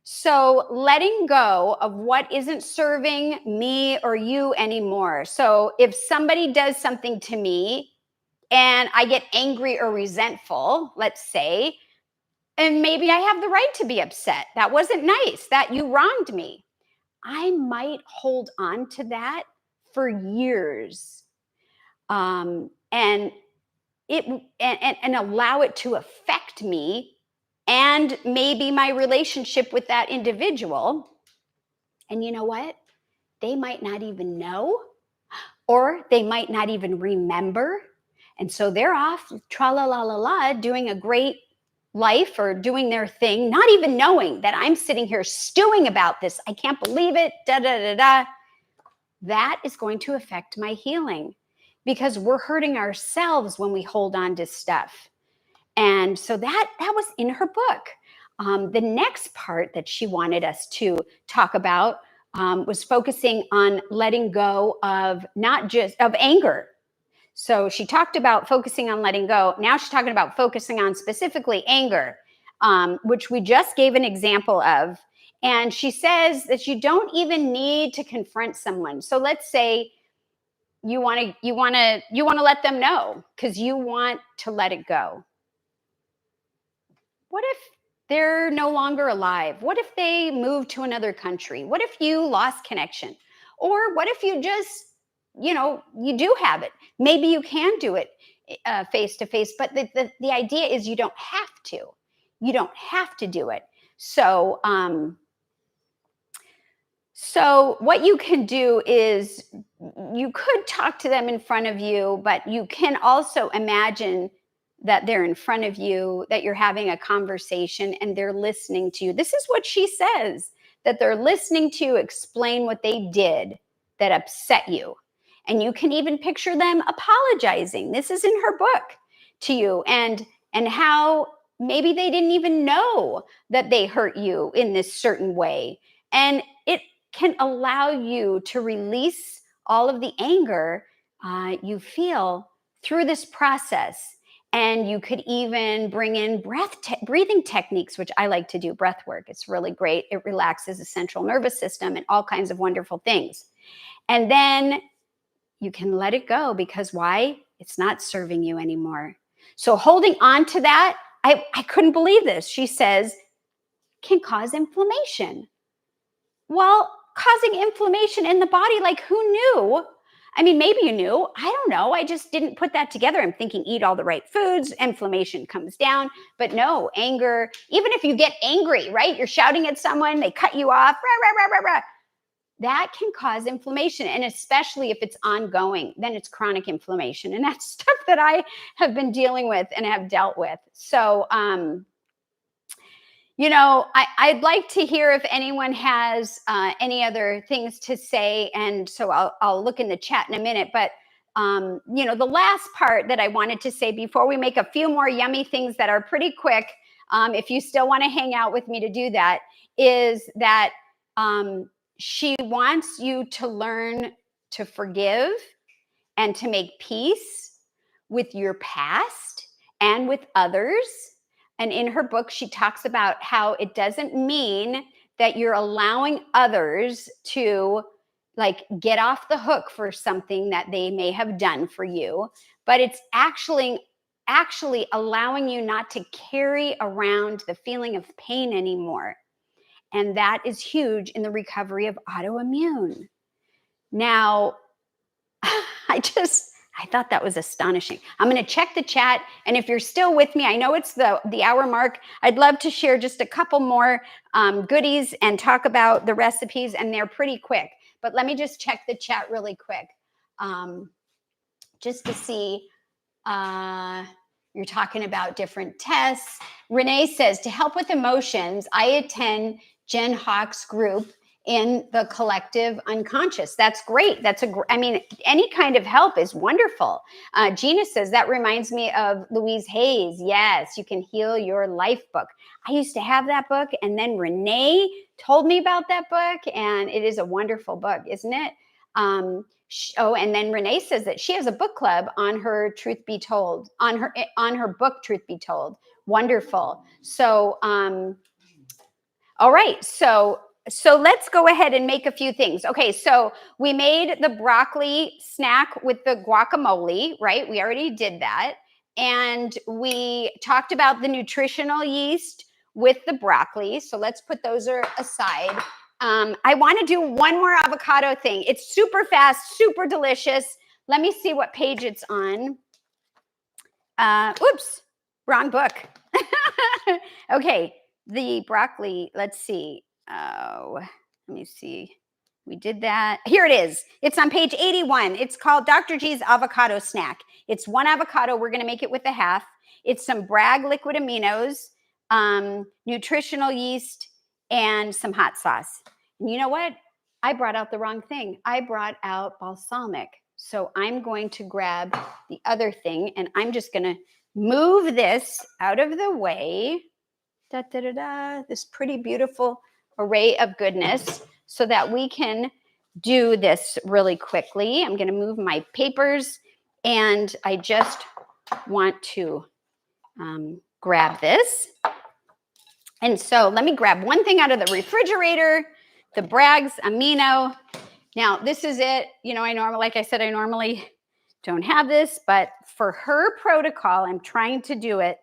So letting go of what isn't serving me or you anymore. So if somebody does something to me and I get angry or resentful, let's say, and maybe I have the right to be upset. That wasn't nice, that you wronged me. I might hold on to that for years, and allow it to affect me and maybe my relationship with that individual. And you know what? They might not even know, or they might not even remember. And so they're off, tra la la la la, doing a great life or doing their thing, not even knowing that I'm sitting here stewing about this. I can't believe it, da da da da. That is going to affect my healing, because we're hurting ourselves when we hold on to stuff. And so that was in her book. The next part that she wanted us to talk about was focusing on letting go of, not just of anger. So she talked about focusing on letting go. Now she's talking about focusing on specifically anger, which we just gave an example of. And she says that you don't even need to confront someone. So let's say you want to let them know because you want to let it go. What if they're no longer alive? What if they move to another country? What if you lost connection? Or what if you just, you do have it? Maybe you can do it face to face, but the idea is you don't have to. You don't have to do it. So what you can do is you could talk to them in front of you, but you can also imagine that they're in front of you, that you're having a conversation and they're listening to you. This is what she says, that they're listening to you explain what they did that upset you. And you can even picture them apologizing. This is in her book to you, and how maybe they didn't even know that they hurt you in this certain way. And it can allow you to release all of the anger you feel through this process. And you could even bring in breathing techniques, which I like to do, breath work. It's really great. It relaxes the central nervous system and all kinds of wonderful things. And then you can let it go, because why? It's not serving you anymore. So holding on to that, I couldn't believe this. She says, can cause inflammation. Well, causing inflammation in the body, like, who knew? I mean, maybe you knew. I don't know. I just didn't put that together. I'm thinking eat all the right foods, inflammation comes down. But no, anger, even if you get angry, right? You're shouting at someone, they cut you off, rah, rah, rah, rah, rah. That can cause inflammation. And especially if it's ongoing, then it's chronic inflammation. And that's stuff that I have been dealing with and have dealt with. So, I'd like to hear if anyone has any other things to say. And so I'll look in the chat in a minute. But, the last part that I wanted to say before we make a few more yummy things that are pretty quick, if you still want to hang out with me to do that, is that she wants you to learn to forgive and to make peace with your past and with others. And in her book, she talks about how it doesn't mean that you're allowing others to like get off the hook for something that they may have done for you, but it's actually allowing you not to carry around the feeling of pain anymore. And that is huge in the recovery of autoimmune. Now, I thought that was astonishing. I'm going to check the chat. And if you're still with me, I know it's the hour mark. I'd love to share just a couple more goodies and talk about the recipes. And they're pretty quick. But let me just check the chat really quick just to see. You're talking about different tests. Renee says, to help with emotions, I attend Jen Hawk's group in the collective unconscious. That's great. I mean, any kind of help is wonderful. Gina says, that reminds me of Louise Hay's. Yes, You Can Heal Your Life book. I used to have that book. And then Renee told me about that book. And it is a wonderful book, isn't it? And then Renee says that she has a book club on her Truth Be Told, on her book, Truth Be Told. Wonderful. So, all right. So let's go ahead and make a few things. Okay. So we made the broccoli snack with the guacamole, right? We already did that. And we talked about the nutritional yeast with the broccoli. So let's put those aside. I want to do one more avocado thing. It's super fast, super delicious. Let me see what page it's on. Oops, wrong book. Okay, the broccoli, let's see. Oh, let me see. We did that. Here it is. It's on page 81. It's called Dr. G's Avocado Snack. It's one avocado. We're going to make it with a half. It's some Bragg liquid aminos, nutritional yeast, and some hot sauce. And you know what? I brought out the wrong thing. I brought out balsamic. So I'm going to grab the other thing, and I'm just going to move this out of the way. Da, da, da, da, this pretty beautiful array of goodness so that we can do this really quickly. I'm going to move my papers, and I just want to grab this. And so let me grab one thing out of the refrigerator, the Bragg's amino. Now, this is it. You know, I normally don't have this, but for her protocol, I'm trying to do it.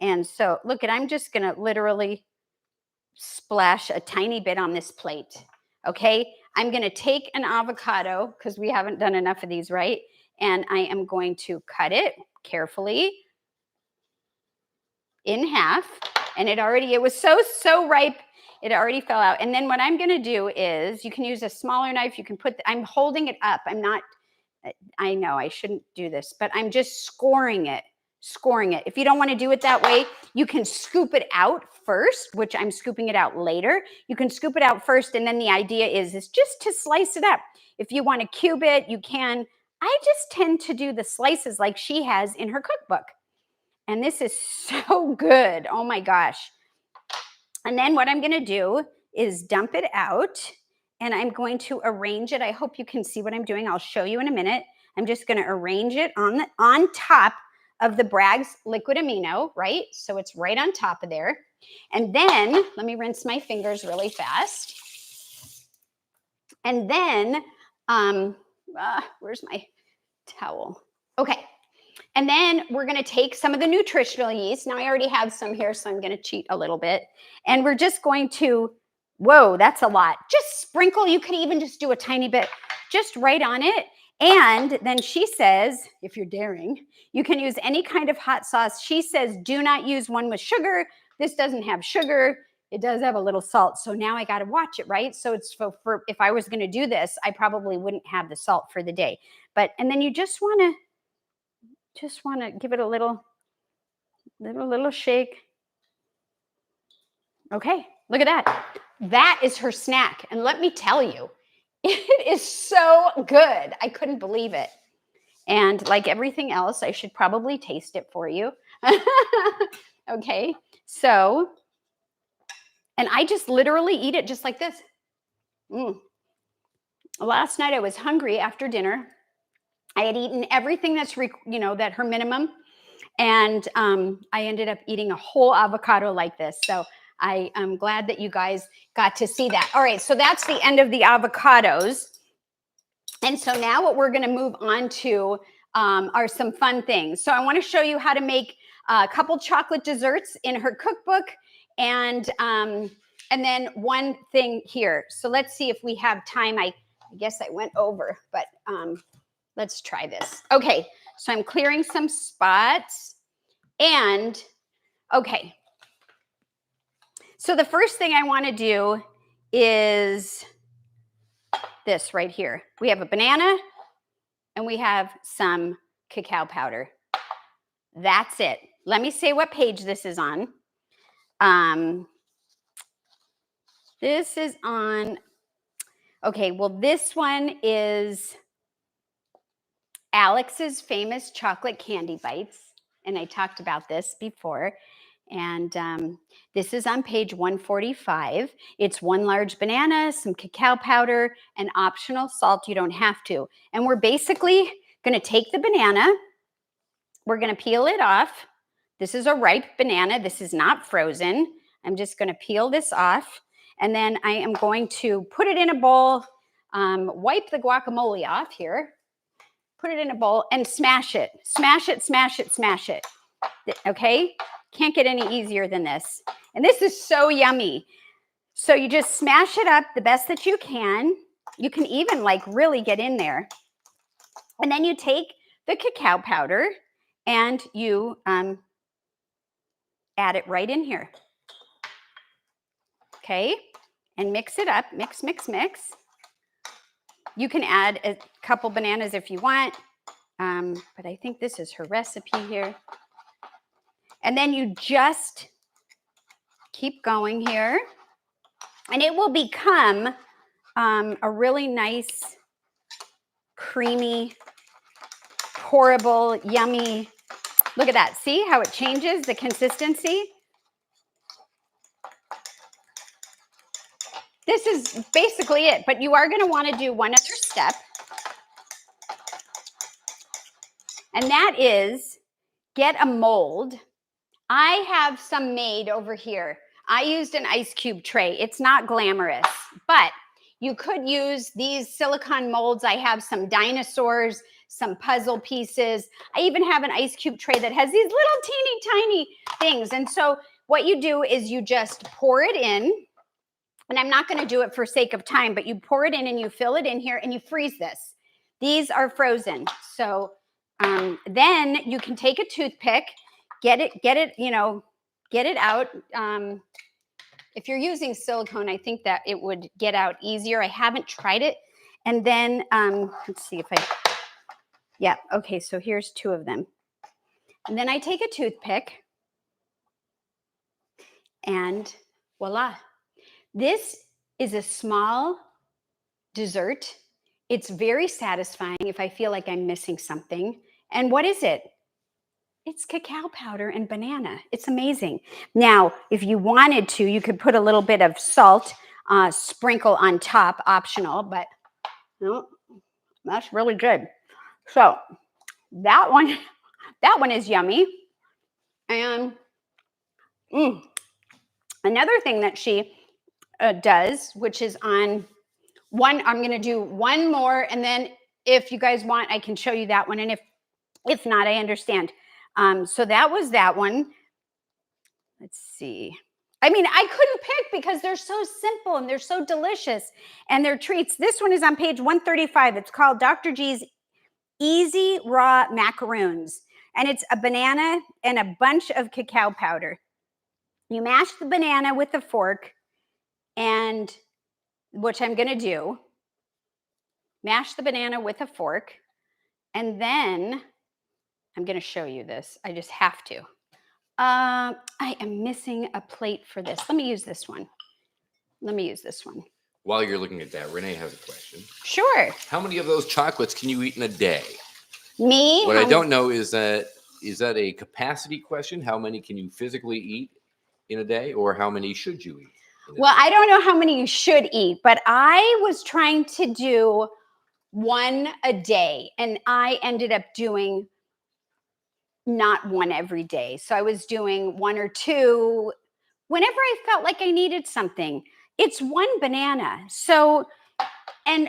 And so look, I'm just going to literally splash a tiny bit on this plate. Okay. I'm going to take an avocado because we haven't done enough of these, right? And I am going to cut it carefully in half. And it was so ripe. It already fell out. And then what I'm going to do is, you can use a smaller knife. You can I'm holding it up. I know I shouldn't do this, but I'm just scoring it. If you don't want to do it that way, you can scoop it out first, which I'm scooping it out later. You can scoop it out first. And then the idea is just to slice it up. If you want to cube it, you can. I just tend to do the slices like she has in her cookbook. And this is so good. Oh my gosh. And then what I'm going to do is dump it out, and I'm going to arrange it. I hope you can see what I'm doing. I'll show you in a minute. I'm just going to arrange it on top of the Bragg's liquid amino, right? So it's right on top of there. And then let me rinse my fingers really fast. And then, where's my towel? Okay. And then we're going to take some of the nutritional yeast. Now I already have some here, so I'm going to cheat a little bit. And we're just going to, whoa, that's a lot. Just sprinkle. You could even just do a tiny bit just right on it. And then she says, if you're daring, you can use any kind of hot sauce. She says, do not use one with sugar. This doesn't have sugar. It does have a little salt. So now I got to watch it, right? So it's for if I was going to do this, I probably wouldn't have the salt for the day. And then you just want to give it a little shake. Okay, look at that. That is her snack. And let me tell you, it is so good. I couldn't believe it. And like everything else, I should probably taste it for you. Okay, so, and I just literally eat it just like this. Last night I was hungry after dinner. I had eaten everything that's, that her minimum. And I ended up eating a whole avocado like this. So I am glad that you guys got to see that. All right, so that's the end of the avocados. And so now what we're going to move on to are some fun things. So I want to show you how to make a couple chocolate desserts in her cookbook, and then one thing here. So let's see if we have time. I guess I went over, but let's try this. Okay, so I'm clearing some spots. And okay, so the first thing I want to do is this right here. We have a banana and we have some cacao powder. That's it. Let me say what page this is on. This is on, okay, well, this one is Alex's famous chocolate candy bites. And I talked about this before. And this is on page 145. It's 1 large banana, some cacao powder, and optional salt. You don't have to. And we're basically going to take the banana. We're going to peel it off. This is a ripe banana. This is not frozen. I'm just going to peel this off. And then I am going to put it in a bowl, wipe the guacamole off here, put it in a bowl, and smash it. Smash it, smash it, smash it. Okay? Can't get any easier than this. And this is so yummy. So you just smash it up the best that you can. You can even like really get in there. And then you take the cacao powder and you add it right in here. Okay? And mix it up. Mix, mix, mix. You can add a couple bananas if you want. But I think this is her recipe here. And then you just keep going here. And it will become a really nice, creamy, pourable, yummy. Look at that. See how it changes the consistency? This is basically it. But you are going to want to do one other step. And that is get a mold. I have some made over here. I used an ice cube tray. It's not glamorous, but you could use these silicone molds. I have some dinosaurs, some puzzle pieces. I even have an ice cube tray that has these little teeny tiny things. And so what you do is you just pour it in. And I'm not going to do it for sake of time, but you pour it in and you fill it in here and you freeze this. These are frozen. So then you can take a toothpick, get it out. If you're using silicone, I think that it would get out easier. I haven't tried it. And then, let's see if yeah, okay, so here's 2 of them. And then I take a toothpick and voila. This is a small dessert. It's very satisfying if I feel like I'm missing something. And what is it? It's cacao powder and banana. It's amazing. Now, if you wanted to, you could put a little bit of salt, sprinkle on top, optional, but no, that's really good. So that one is yummy. And another thing that she does, which is on one, I'm going to do one more, and then if you guys want, I can show you that one, and if not, I understand. So that was that one. Let's see. I mean, I couldn't pick because they're so simple and they're so delicious and they're treats. This one is on page 135. It's called Dr. G's Easy Raw Macaroons. And it's a banana and a bunch of cacao powder. You mash the banana with a fork, and which I'm going to do. Mash the banana with a fork, and then I'm going to show you this. I just have to. I am missing a plate for this. Let me use this one. While you're looking at that, Renee has a question. Sure. How many of those chocolates can you eat in a day? Me? What I don't know is that is that a capacity question? How many can you physically eat in a day, or how many should you eat? Well, I don't know how many you should eat, but I was trying to do one a day, and I ended up doing not one every day. So I was doing one or two whenever I felt like I needed something. It's one banana. So, and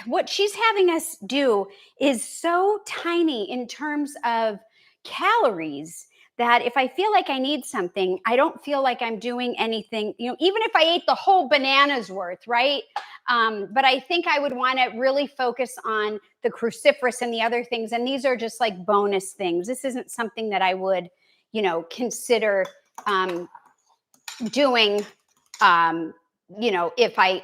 what she's having us do is so tiny in terms of calories that if I feel like I need something, I don't feel like I'm doing anything, even if I ate the whole banana's worth, right? But I think I would want to really focus on the cruciferous and the other things. And these are just like bonus things. This isn't something that I would, consider doing, if I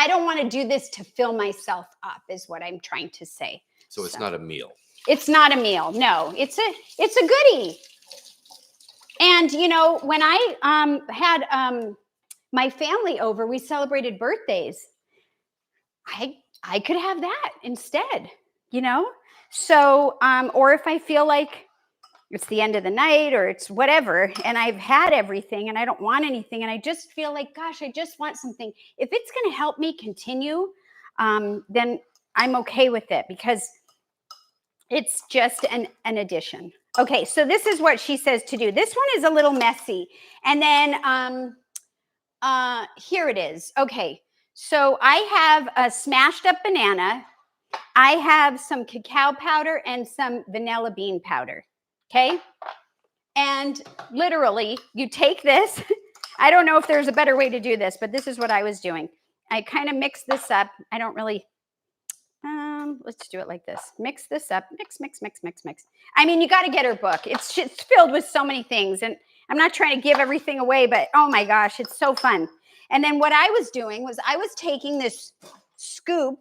don't want to do this to fill myself up, is what I'm trying to say. So it's not a meal. It's not a meal. No, it's a goodie. And when I had my family over, we celebrated birthdays. I could have that instead, So, or if I feel like it's the end of the night or it's whatever, and I've had everything and I don't want anything, and I just feel like, gosh, I just want something. If it's going to help me continue, then I'm okay with it, because it's just an addition. Okay, so this is what she says to do. This one is a little messy. And then here it is. Okay, so I have a smashed up banana. I have some cacao powder and some vanilla bean powder. Okay, and literally you take this. I don't know if there's a better way to do this, but this is what I was doing. I kind of mix this up. I don't really, let's do it like this. Mix this up, mix, mix, mix, mix, mix. I mean, you got to get her book. It's just filled with so many things, and I'm not trying to give everything away, but oh my gosh, it's so fun. And then what I was doing was I was taking this scoop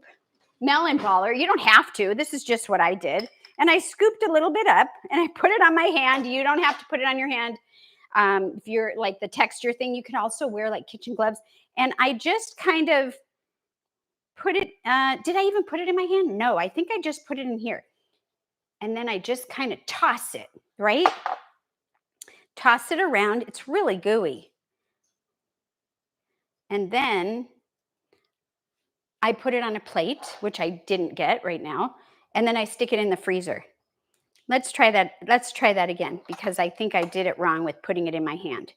melon baller. You don't have to. This is just what I did. And I scooped a little bit up and I put it on my hand. You don't have to put it on your hand. If you're like the texture thing, you can also wear like kitchen gloves. And I just kind of put it, did I even put it in my hand? No, I think I just put it in here. And then I just kind of toss it, right? Toss it around. It's really gooey. And then I put it on a plate, which I didn't get right now. And then I stick it in the freezer. Let's try that. Let's try that again, because I think I did it wrong with putting it in my hand.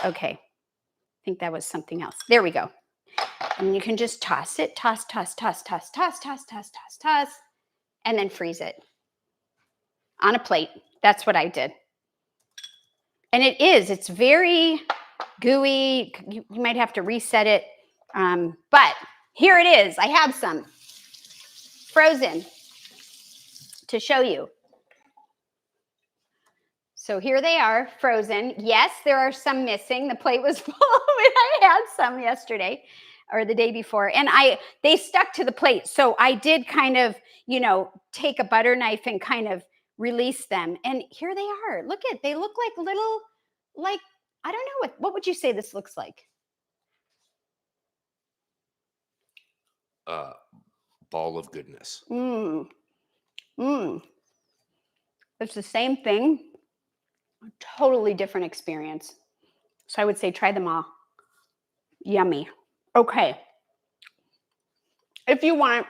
Okay. I think that was something else. There we go. And you can just toss it, toss, toss, toss, toss, toss, toss, toss, toss, toss, and then freeze it on a plate. That's what I did. And it's very gooey. You might have to reset it. But here it is. I have some frozen to show you. So here they are, frozen. Yes, there are some missing. The plate was full of it. I had some yesterday or the day before, and they stuck to the plate. So I did kind of, take a butter knife and kind of release them. And here they are. They look like little, I don't know, what would you say this looks like? Ball of goodness. It's the same thing. A totally different experience. So I would say try them all. Yummy. Okay. If you want,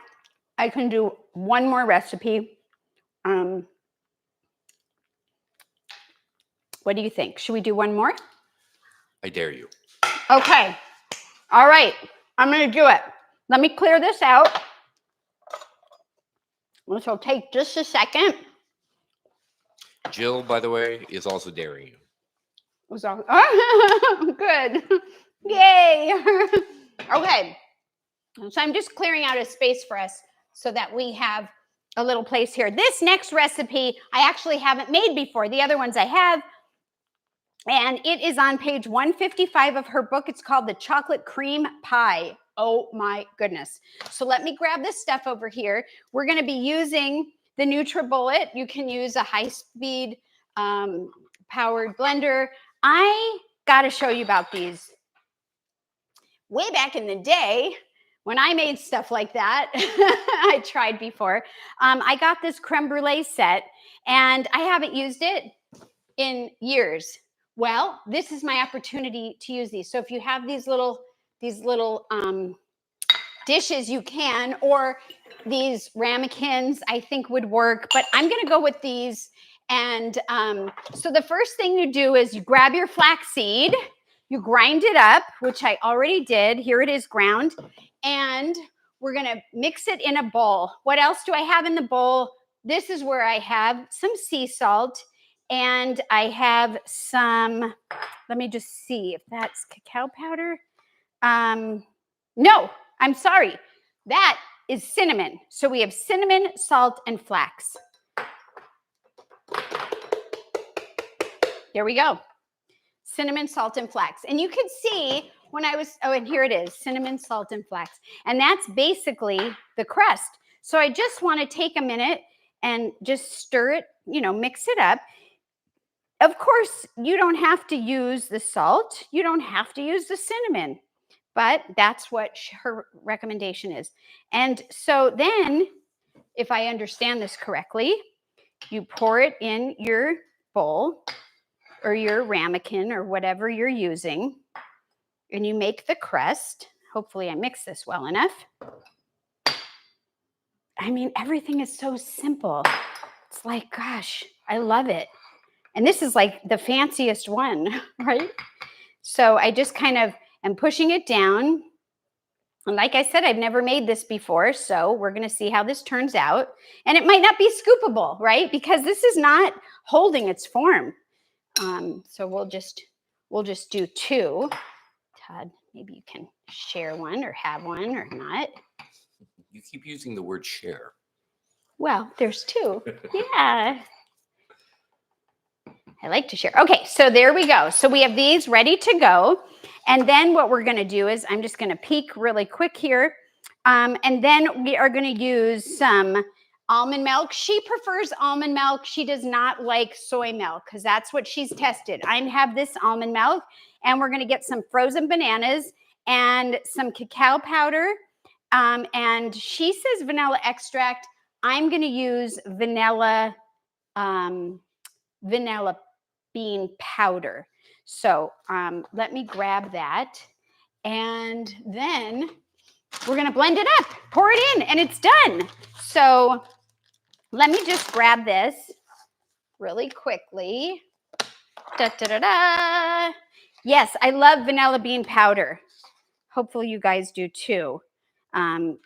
I can do one more recipe. What do you think? Should we do one more? I dare you. Okay. All right. I'm going to do it. Let me clear this out. This will take just a second. Jill, by the way, is also daring you. Good. Yay. Okay. So I'm just clearing out a space for us so that we have a little place here. This next recipe I actually haven't made before. The other ones I have. And it is on page 155 of her book. It's called The Chocolate Cream Pie. Oh my goodness. So let me grab this stuff over here. We're going to be using the NutriBullet. You can use a high-speed powered blender. I got to show you about these. Way back in the day, when I made stuff like that, I tried before. I got this creme brulee set and I haven't used it in years. Well, this is my opportunity to use these. So if you have these little dishes, you can, or these ramekins, I think would work, but I'm going to go with these. And so the first thing you do is you grab your flaxseed, you grind it up, which I already did. Here it is ground. And we're going to mix it in a bowl. What else do I have in the bowl? This is where I have some sea salt and I have some, let me just see if that's cacao powder. No, I'm sorry. That is cinnamon. So we have cinnamon, salt, and flax. There we go. Cinnamon, salt, and flax. And you can see when I was, oh, and here it is, cinnamon, salt, and flax. And that's basically the crust. So I just want to take a minute and just stir it, you know, mix it up. Of course, you don't have to use the salt. You don't have to use the cinnamon. But that's what her recommendation is. And so then, if I understand this correctly, you pour it in your bowl or your ramekin or whatever you're using, and you make the crust. Hopefully I mix this well enough. I mean, everything is so simple. It's like, gosh, I love it. And this is like the fanciest one, right? So I just kind of am pushing it down. And like I said, I've never made this before, so we're going to see how this turns out. And it might not be scoopable, right? Because this is not holding its form. So we'll just do two. Todd, maybe you can share one or have one or not. You keep using the word share. Well, there's two. Yeah. I like to share. Okay, so there we go. So we have these ready to go. And then what we're going to do is I'm just going to peek really quick here. And then we are going to use some almond milk. She prefers almond milk. She does not like soy milk because that's what she's tested. I have this almond milk, and we're going to get some frozen bananas and some cacao powder. And she says vanilla extract. I'm going to use vanilla bean powder. So let me grab that. And then we're going to blend it up, pour it in, and it's done. So let me just grab this really quickly. Da, da, da, da. Yes, I love vanilla bean powder. Hopefully you guys do too.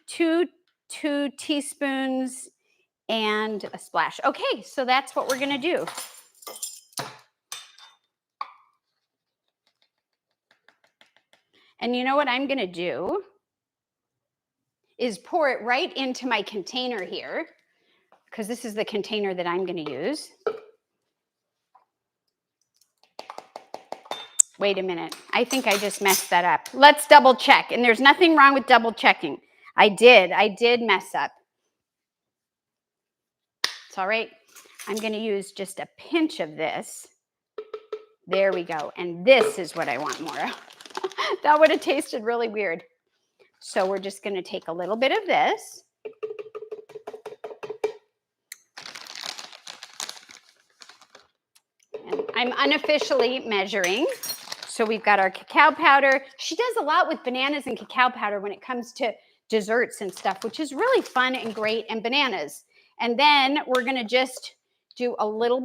Two teaspoons and a splash. Okay, so that's what we're going to do. And you know what I'm going to do is pour it right into my container here, because this is the container that I'm going to use. Wait a minute. I think I just messed that up. Let's double check. And there's nothing wrong with double checking. I did mess up. It's all right. I'm going to use just a pinch of this. There we go. And this is what I want more of. That would have tasted really weird. So we're just going to take a little bit of this. And I'm unofficially measuring. So we've got our cacao powder. She does a lot with bananas and cacao powder when it comes to desserts and stuff, which is really fun and great, and bananas. And then we're going to just do a little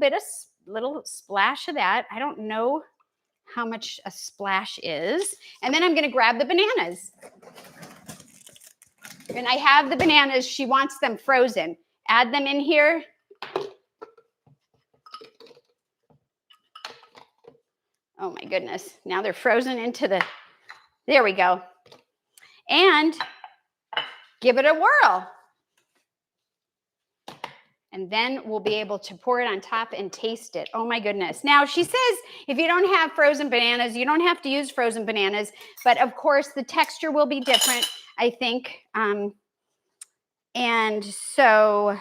splash of that. I don't know how much a splash is. And then I'm going to grab the bananas. And I have the bananas. She wants them frozen. Add them in here. Oh my goodness. Now they're frozen into the, there we go. And give it a whirl. And then we'll be able to pour it on top and taste it. Oh my goodness. Now she says if you don't have frozen bananas, you don't have to use frozen bananas, but of course the texture will be different, I think. And so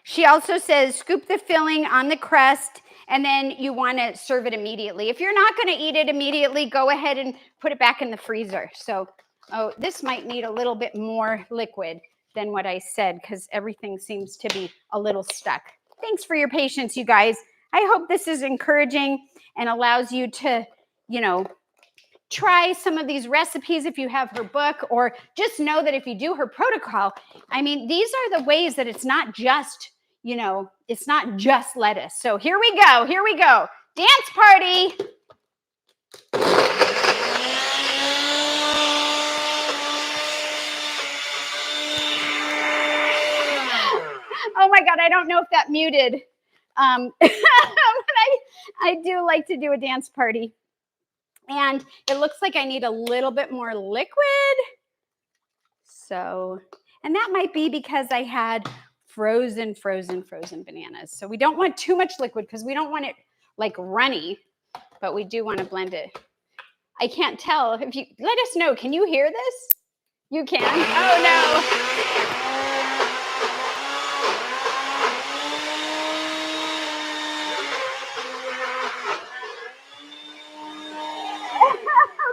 She also says scoop the filling on the crust, and then you want to serve it immediately. If you're not going to eat it immediately, go ahead and put it back in the freezer. So, oh, this might need a little bit more liquid than what I said because everything seems to be a little stuck. Thanks for your patience, you guys. I hope this is encouraging and allows you to, you know, try some of these recipes if you have her book, or just know that if you do her protocol, I mean, these are the ways that it's not just, you know, it's not just lettuce. So here we go. Here we go. Dance party. Oh my God, I don't know if that muted. But I do like to do a dance party. And it looks like I need a little bit more liquid. So, and that might be because I had frozen bananas. So we don't want too much liquid because we don't want it like runny, but we do want to blend it. I can't tell if you, let us know. Can you hear this? You can? Oh no.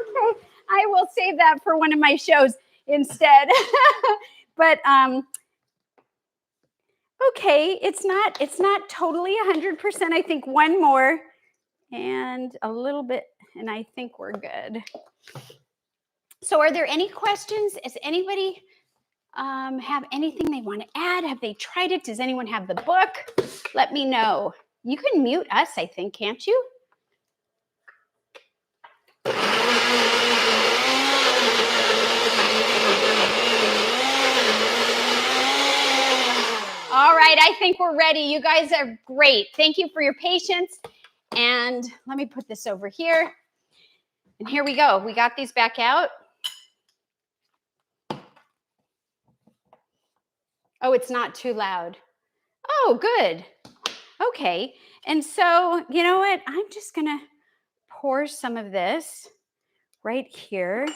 Okay, I will save that for one of my shows instead. But okay, it's not totally 100%. I think one more and a little bit, and I think we're good. So are there any questions? Does anybody have anything they want to add? Have they tried it? Does anyone have the book? Let me know. You can mute us, I think, can't you? All right, I think we're ready. You guys are great. Thank you for your patience. And let me put this over here. And here we go. We got these back out. Oh, it's not too loud. Oh, good. Okay. And so, you know what? I'm just going to pour some of this right here.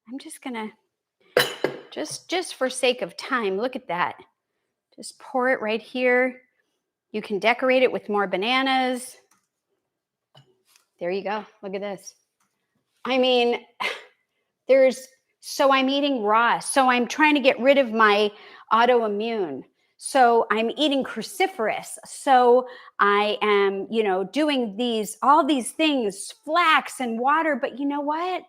I'm just going to, just for sake of time, look at that. Just pour it right here. You can decorate it with more bananas. There you go. Look at this. I mean, so I'm eating raw. So I'm trying to get rid of my autoimmune. So I'm eating cruciferous. So I am, you know, doing all these things, flax and water. But you know what?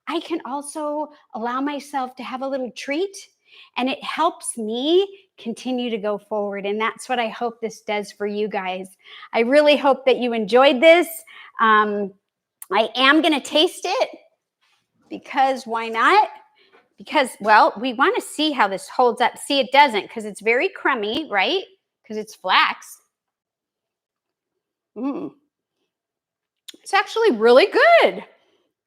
I can also allow myself to have a little treat, and it helps me continue to go forward. And that's what I hope this does for you guys. I really hope that you enjoyed this. I am going to taste it because why not? Because, well, we want to see how this holds up. See, it doesn't because it's very crummy, right? Because it's flax. It's actually really good.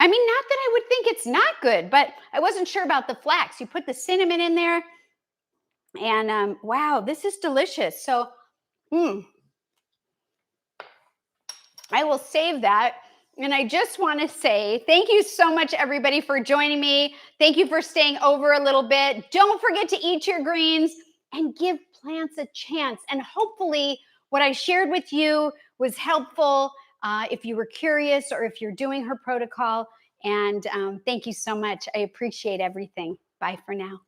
I mean, not that I would think it's not good, but I wasn't sure about the flax. You put the cinnamon in there, and wow, this is delicious. So, I will save that. And I just want to say thank you so much, everybody, for joining me. Thank you for staying over a little bit. Don't forget to eat your greens and give plants a chance. And hopefully what I shared with you was helpful if you were curious or if you're doing her protocol. And thank you so much. I appreciate everything. Bye for now.